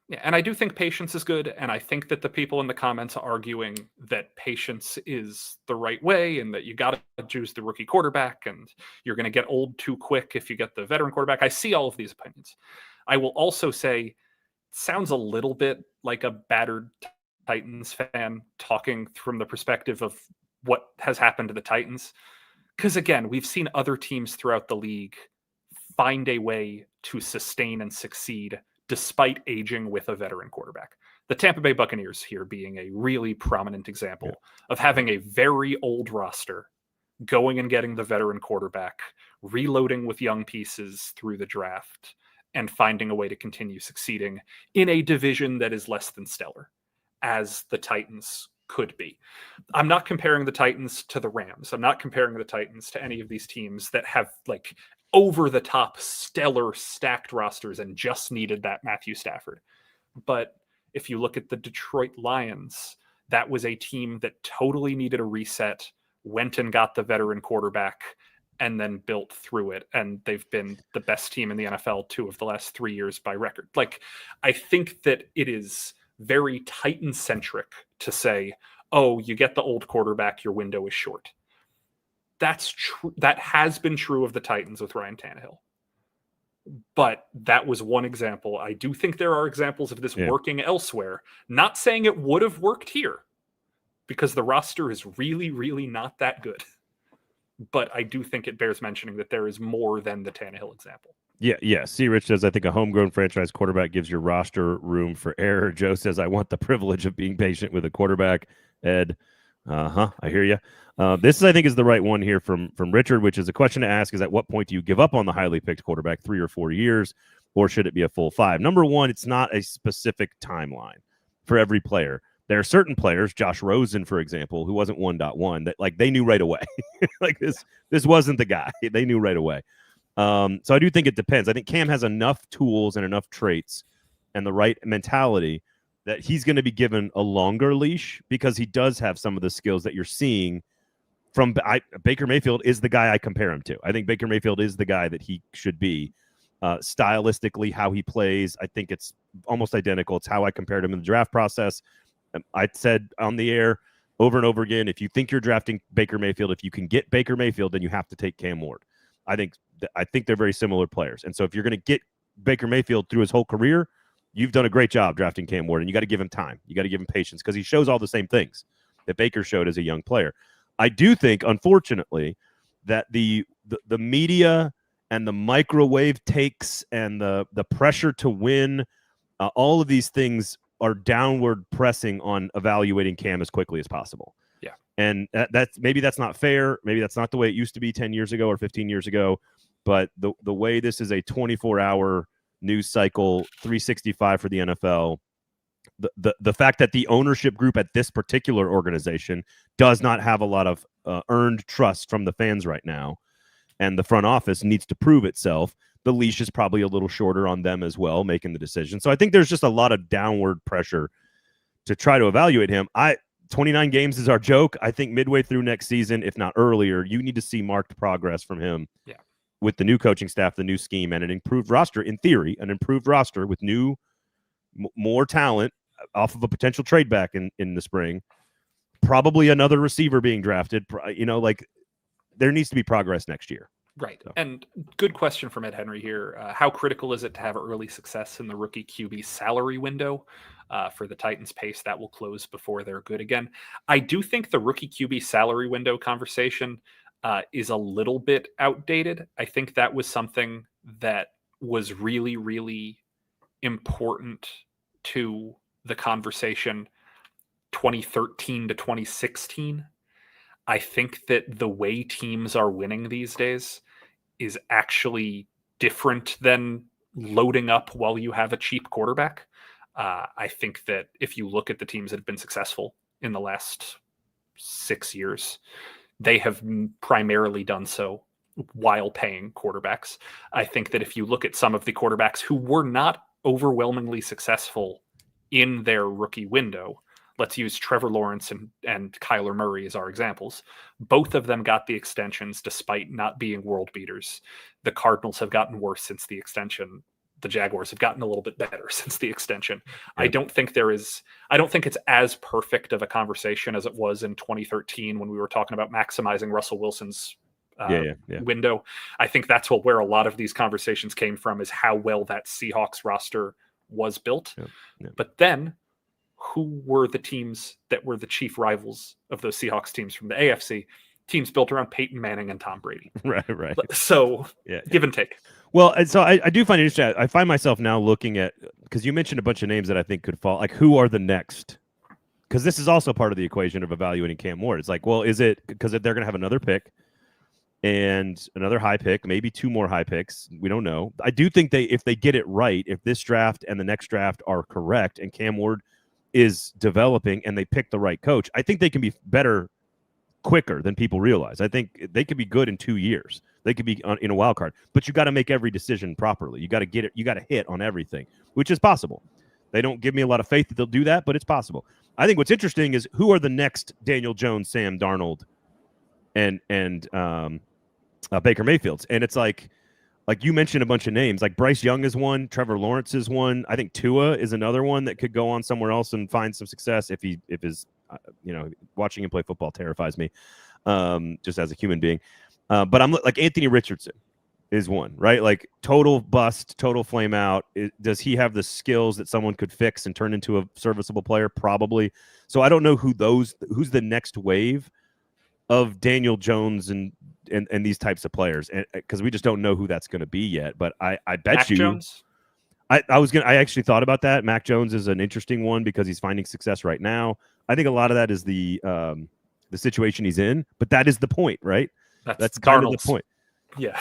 Yeah, and I do think patience is good, and I think that the people in the comments are arguing that patience is the right way and that you got to choose the rookie quarterback and you're going to get old too quick if you get the veteran quarterback. I see all of these opinions. I will also say it sounds a little bit like a battered Titans fan talking from the perspective of what has happened to the Titans. Because again, we've seen other teams throughout the league find a way to sustain and succeed despite aging with a veteran quarterback. The Tampa Bay Buccaneers here being a really prominent example of having a very old roster, going and getting the veteran quarterback, reloading with young pieces through the draft, and finding a way to continue succeeding in a division that is less than stellar, as the Titans could be. I'm not comparing the Titans to the Rams. I'm not comparing the Titans to any of these teams that have over the top, stellar, stacked rosters and just needed that Matthew Stafford. But if you look at the Detroit Lions, that was a team that totally needed a reset, went and got the veteran quarterback, and then built through it. And they've been the best team in the NFL 2 of the last 3 years by record. Like, I think that it is very Titan-centric to say, oh, you get the old quarterback, your window is short. That's true. That has been true of the Titans with Ryan Tannehill. But that was one example. I do think there are examples of this working elsewhere. Not saying it would have worked here, because the roster is really, really not that good. But I do think it bears mentioning that there is more than the Tannehill example. Yeah. C. Rich says, I think a homegrown franchise quarterback gives your roster room for error. Joe says, I want the privilege of being patient with a quarterback. Ed, I hear you. This, I think, is the right one here from Richard, which is a question to ask is, at what point do you give up on the highly picked quarterback, 3 or 4 years, or should it be a full 5? Number one, it's not a specific timeline for every player. There are certain players, Josh Rosen, for example, who wasn't 1.1, that like they knew right away. Like this wasn't the guy. They knew right away. So I do think it depends. I think Cam has enough tools and enough traits and the right mentality that he's going to be given a longer leash, because he does have some of the skills that you're seeing from Baker Mayfield is the guy I compare him to. I think Baker Mayfield is the guy that he should be. Stylistically, how he plays, I think it's almost identical. It's how I compared him in the draft process. I said on the air over and over again, if you think you're drafting Baker Mayfield, if you can get Baker Mayfield, then you have to take Cam Ward. I think they're very similar players. And so if you're going to get Baker Mayfield through his whole career, you've done a great job drafting Cam Ward, and you got to give him time. You got to give him patience, because he shows all the same things that Baker showed as a young player. I do think, unfortunately, that the media and the microwave takes and the pressure to win, all of these things are downward pressing on evaluating Cam as quickly as possible. Yeah. And maybe that's not fair. Maybe that's not the way it used to be 10 years ago or 15 years ago. But the way this is a 24-hour news cycle, 365 for the NFL, the fact that the ownership group at this particular organization does not have a lot of earned trust from the fans right now, and the front office needs to prove itself, the leash is probably a little shorter on them as well, making the decision. So I think there's just a lot of downward pressure to try to evaluate him. 29 games is our joke. I think midway through next season, if not earlier, you need to see marked progress from him. Yeah. With the new coaching staff, the new scheme, and an improved roster. In theory, an improved roster with new, more talent off of a potential trade back in the spring. Probably another receiver being drafted. There needs to be progress next year. Right. So. And good question from Ed Henry here. How critical is it to have early success in the rookie QB salary window for the Titans' pace? That will close before they're good again. I do think the rookie QB salary window conversation is a little bit outdated. I think that was something that was really, really important to the conversation 2013 to 2016. I think that the way teams are winning these days is actually different than loading up while you have a cheap quarterback. I think that if you look at the teams that have been successful in the last 6 years, they have primarily done so while paying quarterbacks. I think that if you look at some of the quarterbacks who were not overwhelmingly successful in their rookie window, let's use Trevor Lawrence and Kyler Murray as our examples. Both of them got the extensions despite not being world beaters. The Cardinals have gotten worse since the extension. The Jaguars have gotten a little bit better since the extension. Yeah. I don't think it's as perfect of a conversation as it was in 2013 when we were talking about maximizing Russell Wilson's window. I think that's where a lot of these conversations came from, is how well that Seahawks roster was built. Yeah. But then who were the teams that were the chief rivals of those Seahawks teams from the AFC? Teams built around Peyton Manning and Tom Brady. Right. So give and take. Well, and so I do find it interesting. I find myself now looking at, because you mentioned a bunch of names that I think could fall. Like, who are the next? Because this is also part of the equation of evaluating Cam Ward. It's like, well, is it because they're going to have another pick and another high pick, maybe 2 more high picks? We don't know. I do think if they get it right, if this draft and the next draft are correct and Cam Ward is developing and they pick the right coach, I think they can be better quicker than people realize. I think they could be good in 2 years. They could be in a wild card, but you got to make every decision properly. You got to get it. You got to hit on everything, which is possible. They don't give me a lot of faith that they'll do that, but it's possible. I think what's interesting is who are the next Daniel Jones, Sam Darnold, and Baker Mayfields, and it's like you mentioned a bunch of names. Like Bryce Young is one, Trevor Lawrence is one. I think Tua is another one that could go on somewhere else and find some success if his watching him play football terrifies me, just as a human being. But I'm like Anthony Richardson is one, right? Like total bust, total flame out. Does he have the skills that someone could fix and turn into a serviceable player? Probably. So I don't know who's the next wave of Daniel Jones and these types of players, because we just don't know who that's going to be yet. But I bet Mac you. Jones? I actually thought about that. Mac Jones is an interesting one because he's finding success right now. I think a lot of that is the situation he's in, but that is the point, right? That's kind of the point. Yeah.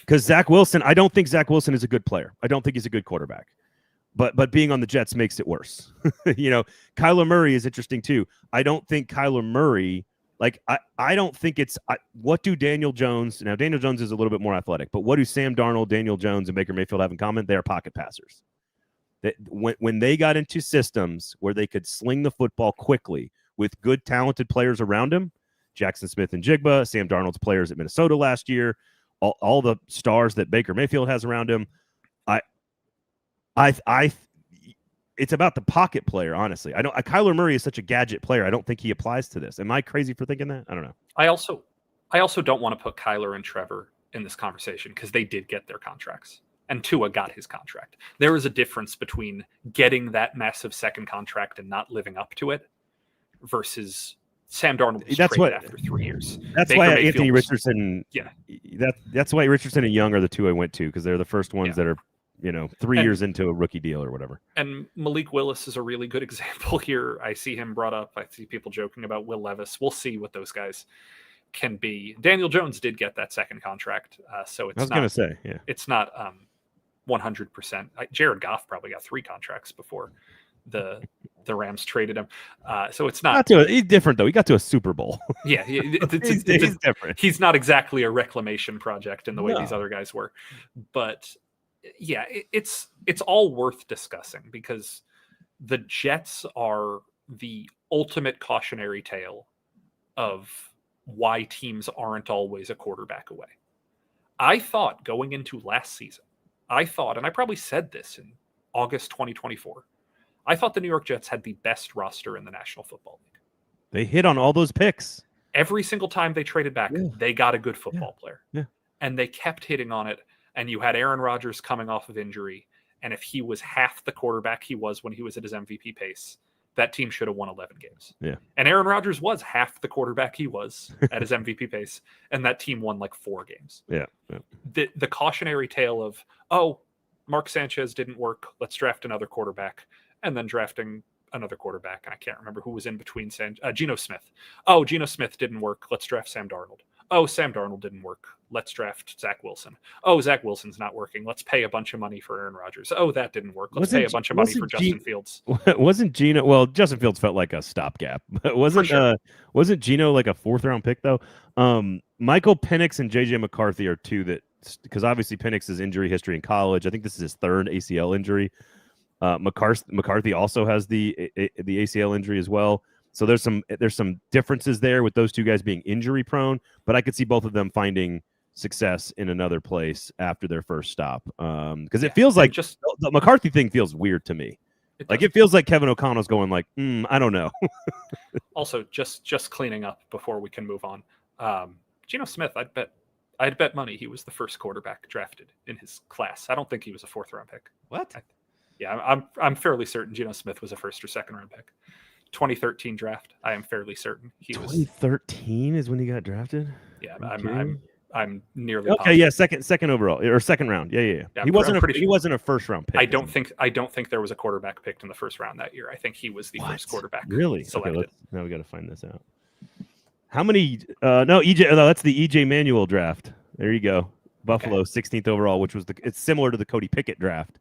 Because Zach Wilson, I don't think Zach Wilson is a good player. I don't think he's a good quarterback. But being on the Jets makes it worse. Kyler Murray is interesting too. I don't think Kyler Murray, I don't think it's what do Daniel Jones, now Daniel Jones is a little bit more athletic, but what do Sam Darnold, Daniel Jones, and Baker Mayfield have in common? They are pocket passers. When they got into systems where they could sling the football quickly with good, talented players around him, Jackson Smith and Jigba, Sam Darnold's players at Minnesota last year, all the stars that Baker Mayfield has around him, it's about the pocket player, honestly. Kyler Murray is such a gadget player. I don't think he applies to this. Am I crazy for thinking that? I don't know. I also don't want to put Kyler and Trevor in this conversation because they did get their contracts. And Tua got his contract. There is a difference between getting that massive second contract and not living up to it versus Sam Darnold was traded after 3 years. That's why Anthony Richardson. Yeah, that's why Richardson and Young are the two I went to, because they're the first ones that are 3 years into a rookie deal or whatever. And Malik Willis is a really good example here. I see him brought up. I see people joking about Will Levis. We'll see what those guys can be. Daniel Jones did get that second contract, so it's. I was going to say, yeah, it's not 100%. Jared Goff probably got 3 contracts before the Rams traded him. So it's not. He's different though. He got to a Super Bowl. Yeah, he's different. He's not exactly a reclamation project in the way these other guys were, but yeah, it's all worth discussing because the Jets are the ultimate cautionary tale of why teams aren't always a quarterback away. I thought going into last season, and I probably said this in August 2024, I thought the New York Jets had the best roster in the National Football League. They hit on all those picks. Every single time they traded back, they got a good football player. Yeah. And they kept hitting on it. And you had Aaron Rodgers coming off of injury. And if he was half the quarterback he was when he was at his MVP pace, that team should have won 11 games. Yeah. And Aaron Rodgers was half the quarterback he was at his MVP pace. And that team won 4 games. Yeah. The cautionary tale of, Mark Sanchez didn't work. Let's draft another quarterback. And then drafting another quarterback. And I can't remember who was in between Geno Smith. Oh, Geno Smith didn't work. Let's draft Sam Darnold. Oh, Sam Darnold didn't work. Let's draft Zach Wilson. Oh, Zach Wilson's not working. Let's pay a bunch of money for Aaron Rodgers. Oh, that didn't work. Let's pay a bunch of money for Justin Fields. Wasn't Geno? Well, Justin Fields felt like a stopgap. Wasn't Geno like a 4th round pick though? Michael Penix and JJ McCarthy are two that, because obviously Penix's injury history in college. I think this is his 3rd ACL injury. McCarthy also has the ACL injury as well. So there's some differences there with those two guys being injury prone, but I could see both of them finding success in another place after their first stop. Because it feels like just the McCarthy thing feels weird to me. It feels like Kevin O'Connell's going like, I don't know. Also, just cleaning up before we can move on. Geno Smith, I'd bet money he was the first quarterback drafted in his class. I don't think he was a 4th round pick. What? I'm fairly certain Geno Smith was a 1st or 2nd round pick. 2013 draft. I am fairly certain he was. 2013 is when he got drafted. Yeah, I'm nearly okay. positive. Yeah, second overall or 2nd round. Yeah. He wasn't a 1st round pick. I don't think there was a quarterback picked in the 1st round that year. I think he was the first quarterback. Really? Selected. Okay, now we got to find this out. How many? No, EJ. No, that's the EJ Manuel draft. There you go. Buffalo, 16th overall, which was it's similar to the Cody Pickett draft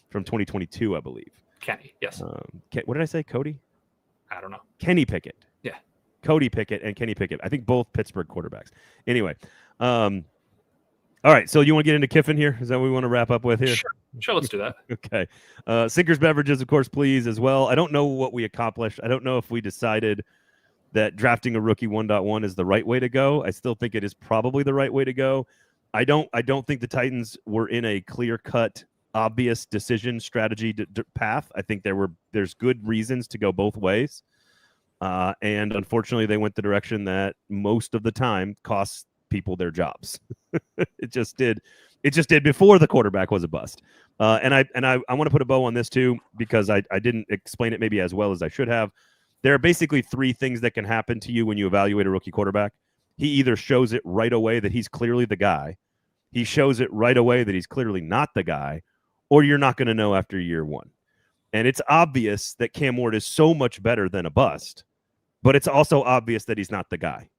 from 2022, I believe. Kenny, yes. What did I say? Cody? I don't know. Kenny Pickett. Yeah. Cody Pickett and Kenny Pickett. I think both Pittsburgh quarterbacks. Anyway, All right, so you want to get into Kiffin here? Is that what we want to wrap up with here? Sure, let's do that. Okay. Sinkers beverages, of course, please, as well. I don't know what we accomplished. I don't know if we decided that drafting a rookie 1.1 is the right way to go. I still think it is probably the right way to go. I don't think the Titans were in a clear-cut, obvious decision strategy path. I think there's good reasons to go both ways. And unfortunately, they went the direction that most of the time costs people their jobs. It just did before the quarterback was a bust. And I want to put a bow on this too, because I didn't explain it maybe as well as I should have. There are basically three things that can happen to you when you evaluate a rookie quarterback. He either shows it right away that he's clearly the guy, he shows it right away that he's clearly not the guy, or you're not going to know after year one. And it's obvious that Cam Ward is so much better than a bust, but it's also obvious that he's not the guy.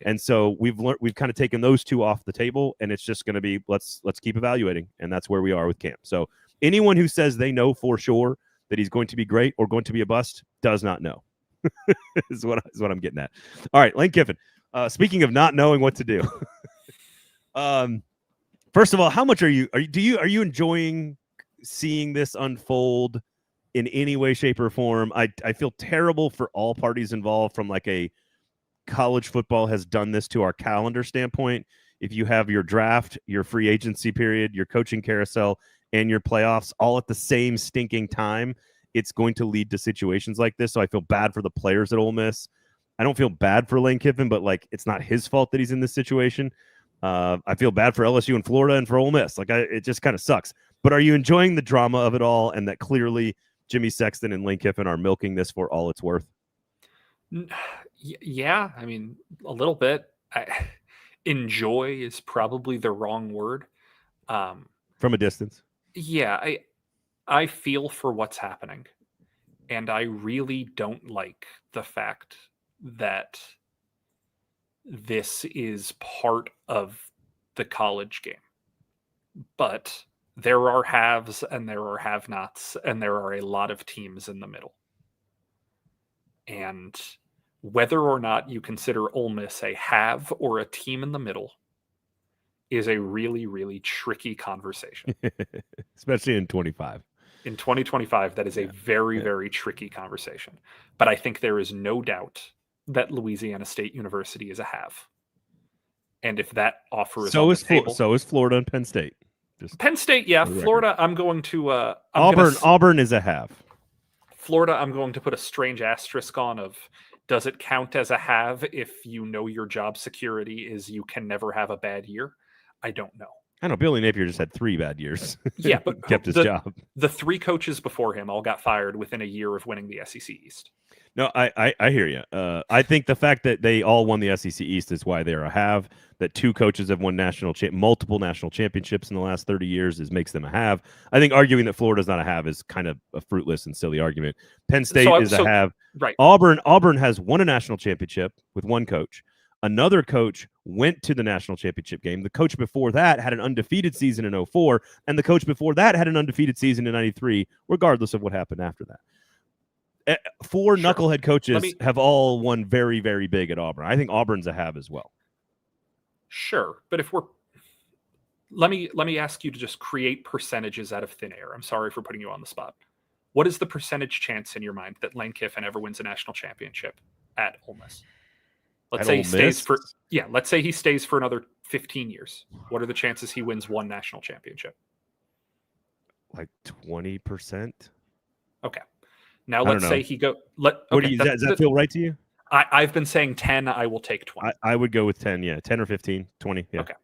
And so we've kind of taken those two off the table, and it's just going to be let's keep evaluating, and that's where we are with Cam. So anyone who says they know for sure that he's going to be great or going to be a bust does not know. is what I'm getting at. All right, Lane Kiffin. Speaking of not knowing what to do, first of all, how much are you enjoying seeing this unfold in any way, shape, or form? I feel terrible for all parties involved, from like a college football has done this to our calendar standpoint. If you have your draft, your free agency period, your coaching carousel, and your playoffs all at the same stinking time, it's going to lead to situations like this. So I feel bad for the players at Ole Miss. I don't feel bad for Lane Kiffin, but like it's not his fault that he's in this situation. I feel bad for LSU and Florida and for Ole Miss. It just kind of sucks. But are you enjoying the drama of it all, and that clearly Jimmy Sexton and Lane Kiffin are milking this for all it's worth? Yeah, I mean, a little bit. Enjoy is probably the wrong word. From a distance. Yeah, I feel for what's happening, and I really don't like the fact that this is part of the college game. But there are haves and there are have-nots, and there are a lot of teams in the middle. And whether or not you consider Ole Miss a have or a team in the middle is a really, really tricky conversation. Especially in 25. In 2025, that is a very, very tricky conversation. But I think there is no doubt that Louisiana State University is a have. And if that offer is on the table, so is Florida and Penn State. Penn State, yeah. Florida, I'm going to Auburn is a have. Florida, I'm going to put a strange asterisk on of, does it count as a have if you know your job security is you can never have a bad year? I don't know. I know Billy Napier just had 3 bad years. Yeah, but kept his job. The 3 coaches before him all got fired within a year of winning the SEC East. No, I hear you. I think the fact that they all won the SEC East is why they're a have. That 2 coaches have won multiple national championships in the last 30 years makes them a have. I think arguing that Florida's not a have is kind of a fruitless and silly argument. Penn State is a have. Right. Auburn has won a national championship with 1 coach. Another coach went to the national championship game. The coach before that had an undefeated season in 2004, and the coach before that had an undefeated season in 93, regardless of what happened after that. 4 knucklehead coaches have all won very, very big at Auburn. I think Auburn's a have as well. Sure, but let me ask you to just create percentages out of thin air. I'm sorry for putting you on the spot. What is the percentage chance in your mind that Lane Kiffin ever wins a national championship at Ole Miss? Let's say he stays for another 15 years. What are the chances he wins 1 national championship? Like 20%. Okay. Now let's say he go. Does that feel right to you? I've been saying 10. I will take 20. I would go with 10. Yeah, 10 or 15, 20. Yeah. Okay.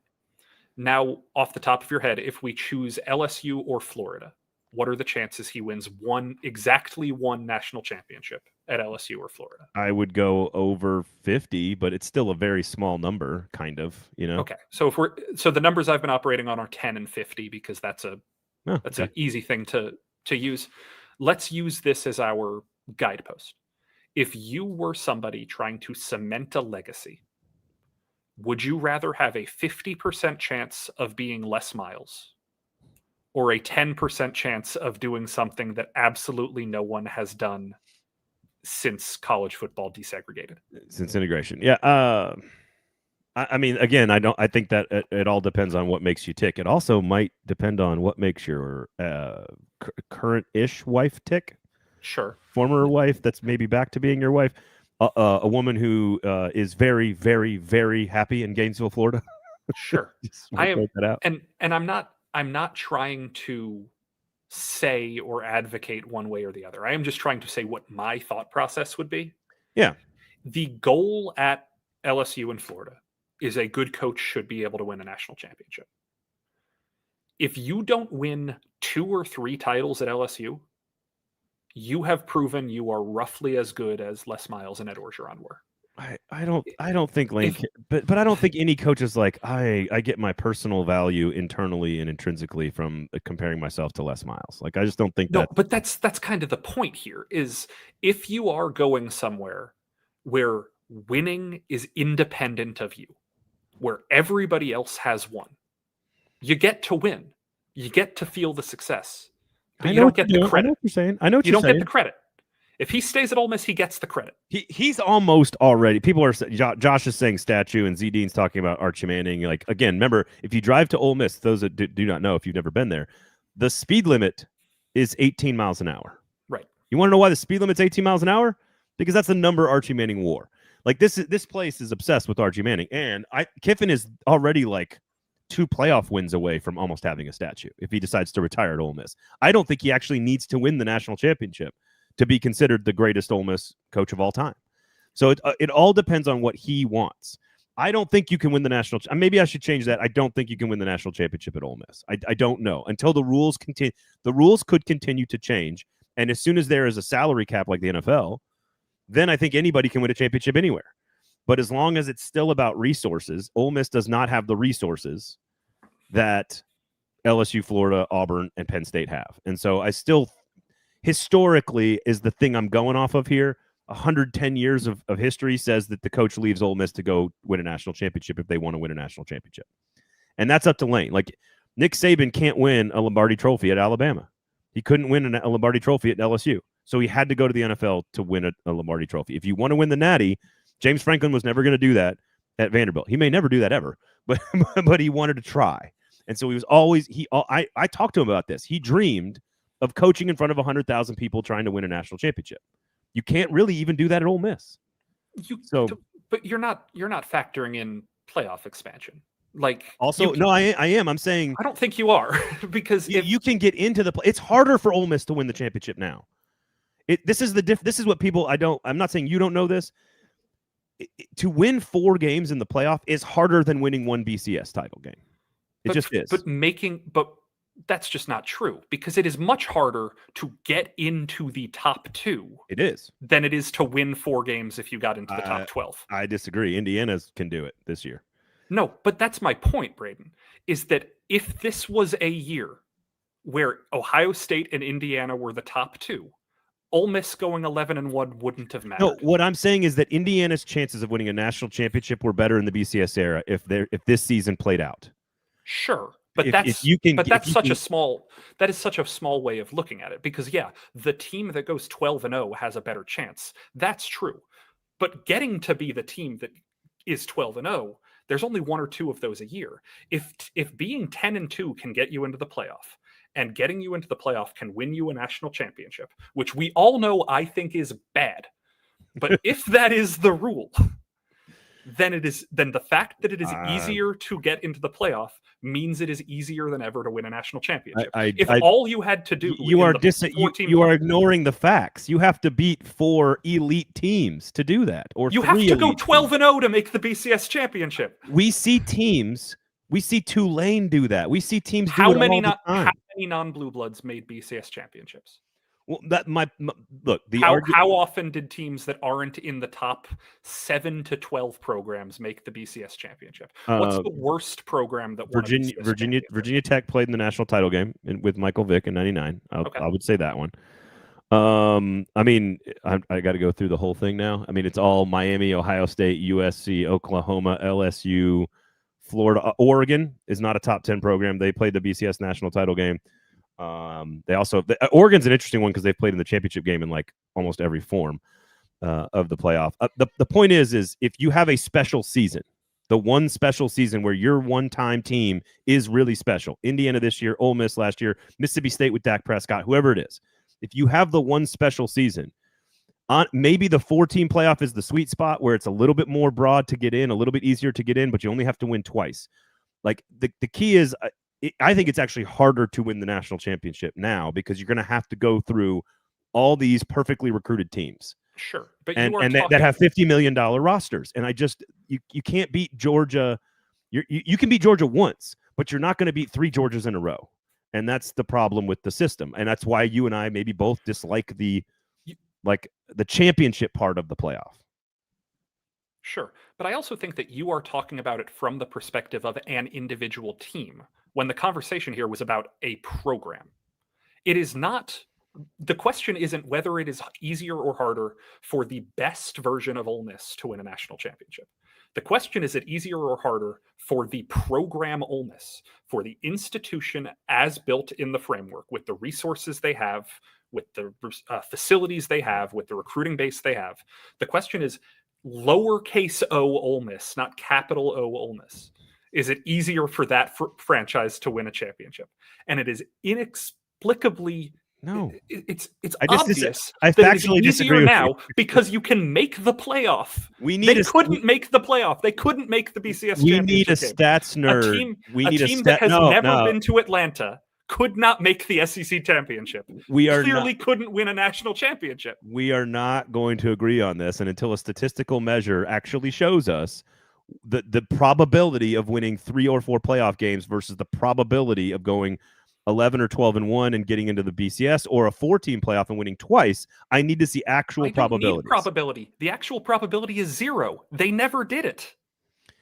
Now, off the top of your head, if we choose LSU or Florida, what are the chances he wins exactly one national championship at LSU or Florida? I would go over 50, but it's still a very small number, kind of, you know? Okay. So the numbers I've been operating on are 10 and 50 because that's an easy thing to use. Let's use this as our guidepost. If you were somebody trying to cement a legacy, would you rather have a 50% chance of being Les Miles or a 10% chance of doing something that absolutely no one has done since college football desegregated? Since integration. Yeah. I mean, again, I think that it all depends on what makes you tick. It also might depend on what makes your current-ish wife tick. Sure. Former wife that's maybe back to being your wife. A woman who is very, very, very happy in Gainesville, Florida. Sure. Just I wanna am, point that out. and I'm not trying to say or advocate one way or the other. I am just trying to say what my thought process would be. Yeah. The goal at LSU in Florida is a good coach should be able to win a national championship. If you don't win 2 or 3 titles at LSU, you have proven you are roughly as good as Les Miles and Ed Orgeron were. I don't think Lane, but I don't think any coach is like I get my personal value internally and intrinsically from comparing myself to Les Miles. Like I just don't think No, that. but that's kind of the point here is if you are going somewhere where winning is independent of you, where everybody else has won, you get to win. You get to feel the success. But you don't get the credit. I know what you're saying. I know what you you're don't saying. get the credit. If he stays at Ole Miss, he gets the credit. He's almost already. People are Josh is saying statue, and Z Dean's talking about Archie Manning. Like again, remember if you drive to Ole Miss, those that do not know if you've never been there, the speed limit is 18 miles an hour. Right. You want to know why the speed limit's 18 miles an hour? Because that's the number Archie Manning wore. Like this place is obsessed with Archie Manning, and Kiffin is already like 2 playoff wins away from almost having a statue if he decides to retire at Ole Miss. I don't think he actually needs to win the national championship to be considered the greatest Ole Miss coach of all time. So it all depends on what he wants. I don't think you can win the national. Maybe I should change that. I don't think you can win the national championship at Ole Miss. I don't know until the rules continue. The rules could continue to change, and as soon as there is a salary cap like the NFL, then I think anybody can win a championship anywhere. But as long as it's still about resources, Ole Miss does not have the resources that LSU, Florida, Auburn, and Penn State have, and so I still. Historically is the thing I'm going off of here. 110 years of history says that the coach leaves Ole Miss to go win a national championship if they want to win a national championship. And that's up to Lane. Like Nick Saban can't win a Lombardi trophy at Alabama. He couldn't win a Lombardi trophy at LSU. So he had to go to the NFL to win a Lombardi trophy. If you want to win the Natty, James Franklin was never going to do that at Vanderbilt. He may never do that ever, but he wanted to try. And so he was always I talked to him about this. He dreamed of coaching in front of 100,000 people trying to win a national championship. You can't really even do that at Ole Miss. But you're not factoring in playoff expansion. Like also, no, I am. I'm saying I don't think you are because if you can get into it's harder for Ole Miss to win the championship now. This is what people I'm not saying you don't know this. To win 4 games in the playoff is harder than winning 1 BCS title game. It just is. But that's just not true because it is much harder to get into the top 2. It is than it is to win 4 games if you got into the top 12. I disagree. Indiana can do it this year. No, but that's my point, Braden, is that if this was a year where Ohio State and Indiana were the top 2, Ole Miss going 11-1 wouldn't have mattered. No, what I'm saying is that Indiana's chances of winning a national championship were better in the BCS era if this season played out. Sure. But that is such a small way of looking at it because the team that goes 12-0 has a better chance. That's true. But getting to be the team that is 12-0, there's only 1 or 2 of those a year. If being 10-2 can get you into the playoff and getting you into the playoff can win you a national championship, which we all know I think is bad. But if that is the rule, then the fact that it is easier to get into the playoff means it is easier than ever to win a national championship. If all you had to do you are ignoring the facts. You have to beat 4 elite teams to do that, or you have to go 12-0 to make the BCS championship. We see teams. We see Tulane do that. We see teams how do it all the time. How many non-blue bloods made BCS championships? Well, look. How often did teams that aren't in the top 7 to 12 programs make the BCS championship? What's the worst program that won Virginia Tech played in the national title game with Michael Vick in '99. I would say that one. I mean, I got to go through the whole thing now. I mean, it's all Miami, Ohio State, USC, Oklahoma, LSU, Florida. Oregon is not a top 10 program. They played the BCS national title game. Oregon's an interesting one because they've played in the championship game in like almost every form of the playoff. The point is if you have a special season, The one special season where your one-time team is really special. Indiana this year, Ole Miss last year, Mississippi State with Dak Prescott, whoever it is. If you have the one special season, maybe the 4-team playoff is the sweet spot where it's a little bit more broad to get in, a little bit easier to get in, but you only have to win twice. Like the key is, I think it's actually harder to win the national championship now because you're going to have to go through all these perfectly recruited teams. Sure, but and that have $50 million rosters. And you can't beat Georgia. You can beat Georgia once, but you're not going to beat 3 Georgias in a row. And that's the problem with the system. And that's why you and I maybe both dislike the championship part of the playoff. Sure. But I also think that you are talking about it from the perspective of an individual team, when the conversation here was about a program. It is not, the question isn't whether it is easier or harder for the best version of Ole Miss to win a national championship. The question is it easier or harder for the program Ole Miss, for the institution as built in the framework, with the resources they have, with the facilities they have, with the recruiting base they have. The question is lowercase o Ole Miss, not capital O Ole Miss. Is it easier for that franchise to win a championship? And it is inexplicably no. It's obvious I that it's factually disagree easier now with you. because you can make the playoff. They couldn't make the playoff. They couldn't make the BCS we championship. We need a stats nerd. A team that has never been to Atlanta could not make the SEC championship. We clearly couldn't win a national championship. We are not going to agree on this, and until a statistical measure actually shows us the probability of winning 3 or 4 playoff games versus the probability of going 11 or 12-1 and getting into the BCS, or a 4-team playoff and winning twice, I need to see actual probability. The actual probability is 0. They never did it.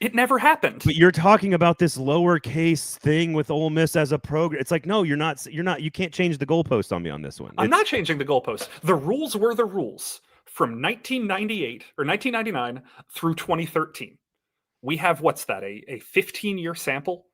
It never happened. But you're talking about this lowercase thing with Ole Miss as a program. It's like, no, you're not. You can't change the goalpost on me on this one. I'm not changing the goalpost. The rules were the rules from 1998 or 1999 through 2013. We have, what's that, a 15-year sample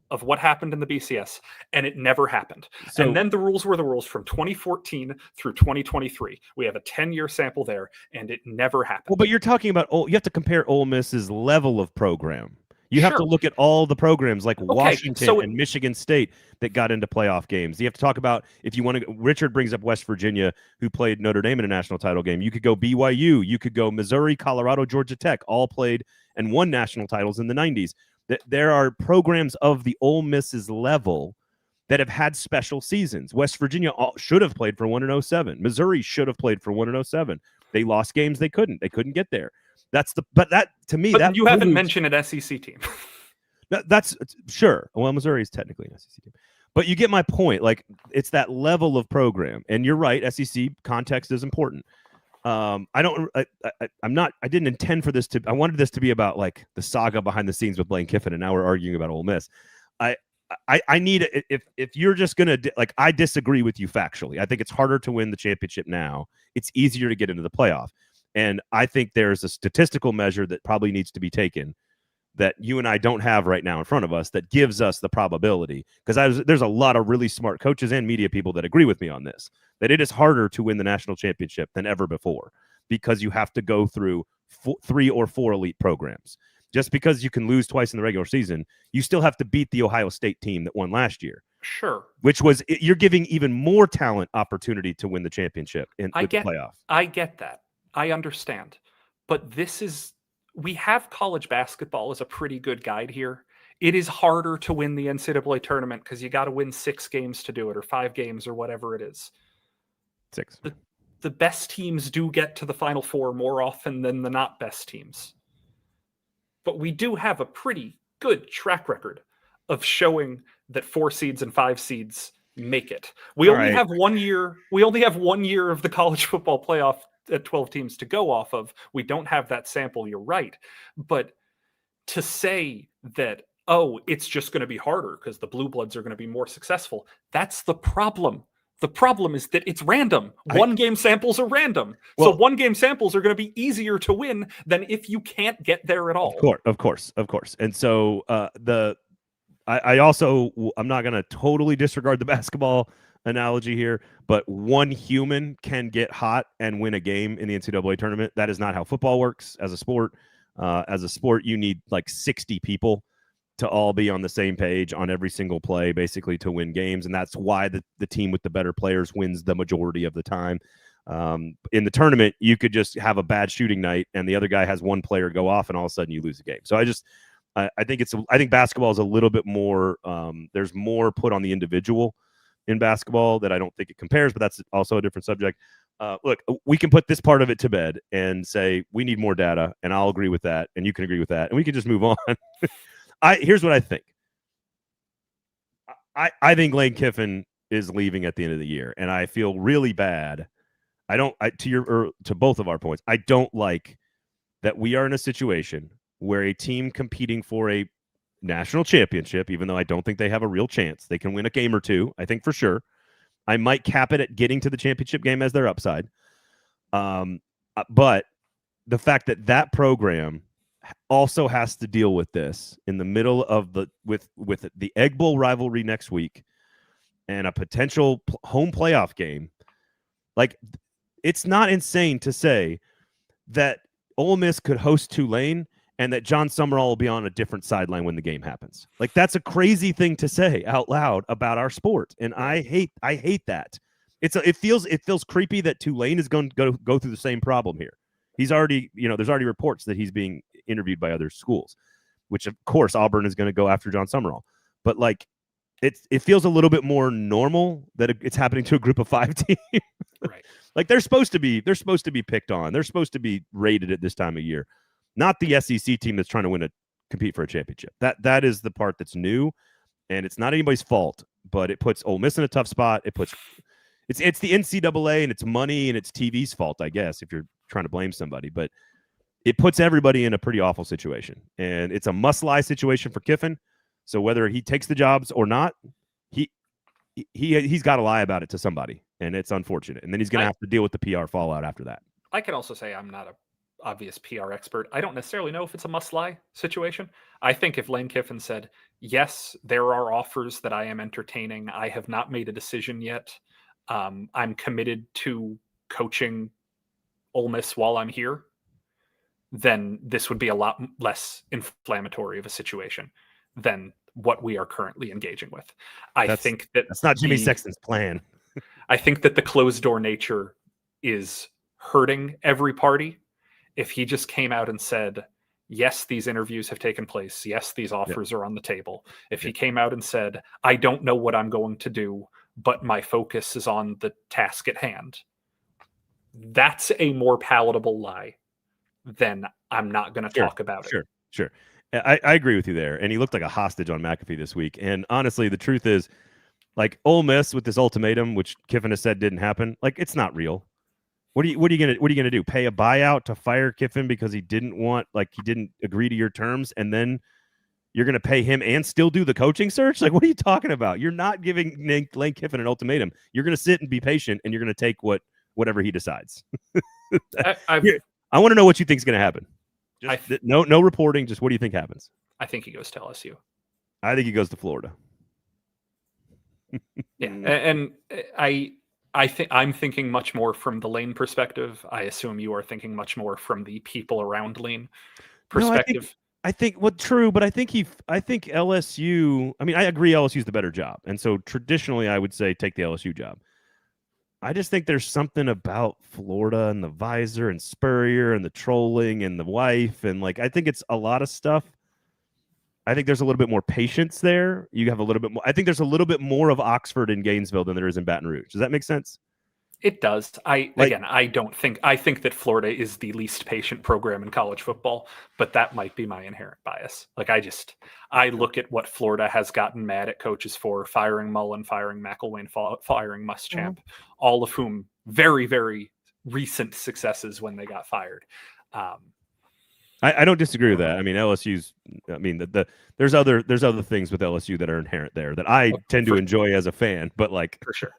of what happened in the BCS, and it never happened. And then the rules were the rules from 2014 through 2023. We have a 10-year sample there, and it never happened. Well, but you're talking about, you have to compare Ole Miss's level of program. You have to look at all the programs like Washington and Michigan State that got into playoff games. You have to talk about, if you want to, Richard brings up West Virginia, who played Notre Dame in a national title game. You could go BYU, you could go Missouri, Colorado, Georgia Tech, all played and won national titles in the 90s. There are programs of the Ole Miss's level that have had special seasons. West Virginia should have played for 1-07. Missouri should have played for 1-07. They lost games they couldn't get there. But you haven't mentioned an SEC team. That's sure. Well, Missouri is technically an SEC team. But you get my point. Like, it's that level of program. And you're right, SEC context is important. I didn't intend for this I wanted this to be about like the saga behind the scenes with Lane Kiffin, and now we're arguing about Ole Miss. I need, if you're just gonna I disagree with you factually. I think it's harder to win the championship now. It's easier to get into the playoff, and I think there's a statistical measure that probably needs to be taken that you and I don't have right now in front of us that gives us the probability, because there's a lot of really smart coaches and media people that agree with me on this, that it is harder to win the national championship than ever before because you have to go through 3 or 4 elite programs. Just because you can lose twice in the regular season, you still have to beat the Ohio State team that won last year. Sure. Which was, you're giving even more talent opportunity to win the championship in the playoff. I get that. I understand. But we have college basketball as a pretty good guide here. It is harder to win the NCAA tournament because you got to win 6 games to do it, or 5 games, or whatever it is. 6. The best teams do get to the Final Four more often than the not best teams. But we do have a pretty good track record of showing that 4 seeds and 5 seeds make it. We only have 1 year. We only have 1 year of the college football playoff at 12 teams to go off of. We don't have that sample. You're right. But to say that, it's just going to be harder because the Blue Bloods are going to be more successful, that's the problem. The problem is that it's random. 1-game samples are random. So 1-game samples are going to be easier to win than if you can't get there at all. Of course. And so I'm not going to totally disregard the basketball analogy here, but one human can get hot and win a game in the NCAA tournament. That is not how football works as a sport. As a sport, you need like 60 people to all be on the same page on every single play, basically, to win games. And that's why the team with the better players wins the majority of the time. In the tournament, you could just have a bad shooting night and the other guy has one player go off and all of a sudden you lose the game. So I think basketball is a little bit more, there's more put on the individual in basketball that I don't think it compares, but that's also a different subject. Look, we can put this part of it to bed and say we need more data, and I'll agree with that, and you can agree with that, and we can just move on. Here's what I think. I think Lane Kiffin is leaving at the end of the year, and I feel really bad. To both of our points, I don't like that we are in a situation where a team competing for a national championship, even though I don't think they have a real chance, they can win a game or two, I think for sure. I might cap it at getting to the championship game as their upside. But the fact that program also has to deal with this in the middle of with the Egg Bowl rivalry next week and a potential home playoff game, like, it's not insane to say that Ole Miss could host Tulane and that John Summerall will be on a different sideline when the game happens. Like, that's a crazy thing to say out loud about our sport, and I hate that. It feels creepy that Tulane is going to go through the same problem here. He's already, there's already reports that he's being interviewed by other schools, which of course Auburn is going to go after John Summerall. But like, it feels a little bit more normal that it's happening to a group of 5 teams. Right. Like, they're supposed to be picked on. They're supposed to be rated at this time of year, not the SEC team that's trying to compete for a championship. That is the part that's new, and it's not anybody's fault, but it puts Ole Miss in a tough spot. It's the NCAA and it's money and it's TV's fault, I guess, if you're trying to blame somebody. But it puts everybody in a pretty awful situation, and it's a must-lie situation for Kiffin. So whether he takes the jobs or not, he's got to lie about it to somebody, and it's unfortunate. And then he's going to have to deal with the PR fallout after that. I can also say I'm not a obvious PR expert. I don't necessarily know if it's a must-lie situation. I think if Lane Kiffin said, yes, there are offers that I am entertaining, I have not made a decision yet, I'm committed to coaching Ole Miss while I'm here, then this would be a lot less inflammatory of a situation than what we are currently engaging with. I think that's not Jimmy Sexton's plan. I think that the closed door nature is hurting every party. If he just came out and said, yes, these interviews have taken place, yes, these offers are on the table. If he came out and said, I don't know what I'm going to do, but my focus is on the task at hand, that's a more palatable lie than I'm not going to talk about it. Sure. I agree with you there. And he looked like a hostage on McAfee this week. And honestly, the truth is, like, Ole Miss with this ultimatum, which Kiffin has said didn't happen, like, it's not real. What are you gonna do? Pay a buyout to fire Kiffin because he didn't agree to your terms, and then you're gonna pay him and still do the coaching search? Like, what are you talking about? You're not giving Lane Kiffin an ultimatum. You're gonna sit and be patient, and you're gonna take whatever he decides. I want to know what you think is gonna happen. No reporting. Just what do you think happens? I think he goes to LSU. I think he goes to Florida. Yeah, and I think I'm thinking much more from the Lane perspective. I assume you are thinking much more from the people around Lane perspective. No, I think true, but I think LSU. I mean, I agree LSU's the better job, and so traditionally I would say take the LSU job. I just think there's something about Florida and the visor and Spurrier and the trolling and the wife, and like, I think it's a lot of stuff. I think there's a little bit more patience there. You have a little bit more. I think there's a little bit more of Oxford and Gainesville than there is in Baton Rouge. Does that make sense? It does. I think that Florida is the least patient program in college football, but that might be my inherent bias. Like, I look at what Florida has gotten mad at coaches for: firing Mullen, firing McElwain, firing Muschamp, all of whom very, very recent successes when they got fired. I don't disagree with that. I mean, LSU's. I mean, there's other things with LSU that are inherent there that I tend to enjoy as a fan. But like, for sure,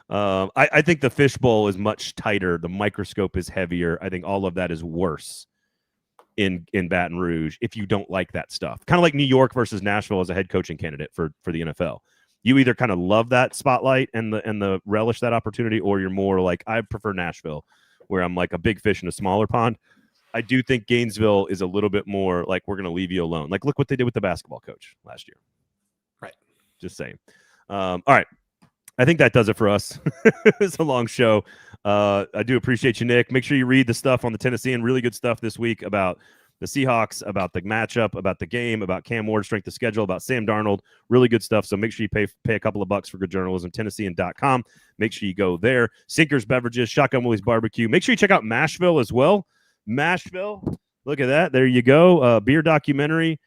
I think the fishbowl is much tighter. The microscope is heavier. I think all of that is worse in Baton Rouge if you don't like that stuff. Kind of like New York versus Nashville as a head coaching candidate for the NFL. You either kind of love that spotlight and the relish that opportunity, or you're more like, I prefer Nashville, where I'm like a big fish in a smaller pond. I do think Gainesville is a little bit more like we're going to leave you alone. Like, look what they did with the basketball coach last year. Right. Just saying. All right. I think that does it for us. It's a long show. I do appreciate you, Nick. Make sure you read the stuff on the Tennessean. Really good stuff this week about the Seahawks, about the matchup, about the game, about Cam Ward's strength of schedule, about Sam Darnold. Really good stuff. So make sure you pay a couple of bucks for good journalism. Tennessean.com. Make sure you go there. Sinkers Beverages, Shotgun Willie's Barbecue. Make sure you check out Mashville as well. Mashville. Look at that. There you go. Beer documentary.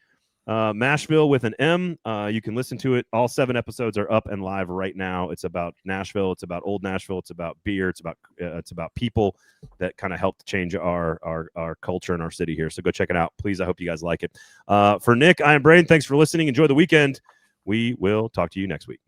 Mashville with an M. You can listen to it. All 7 episodes are up and live right now. It's about Nashville. It's about old Nashville. It's about beer. It's about people that kind of helped change our culture and our city here. So go check it out, please. I hope you guys like it. For Nick, I am Braden. Thanks for listening. Enjoy the weekend. We will talk to you next week.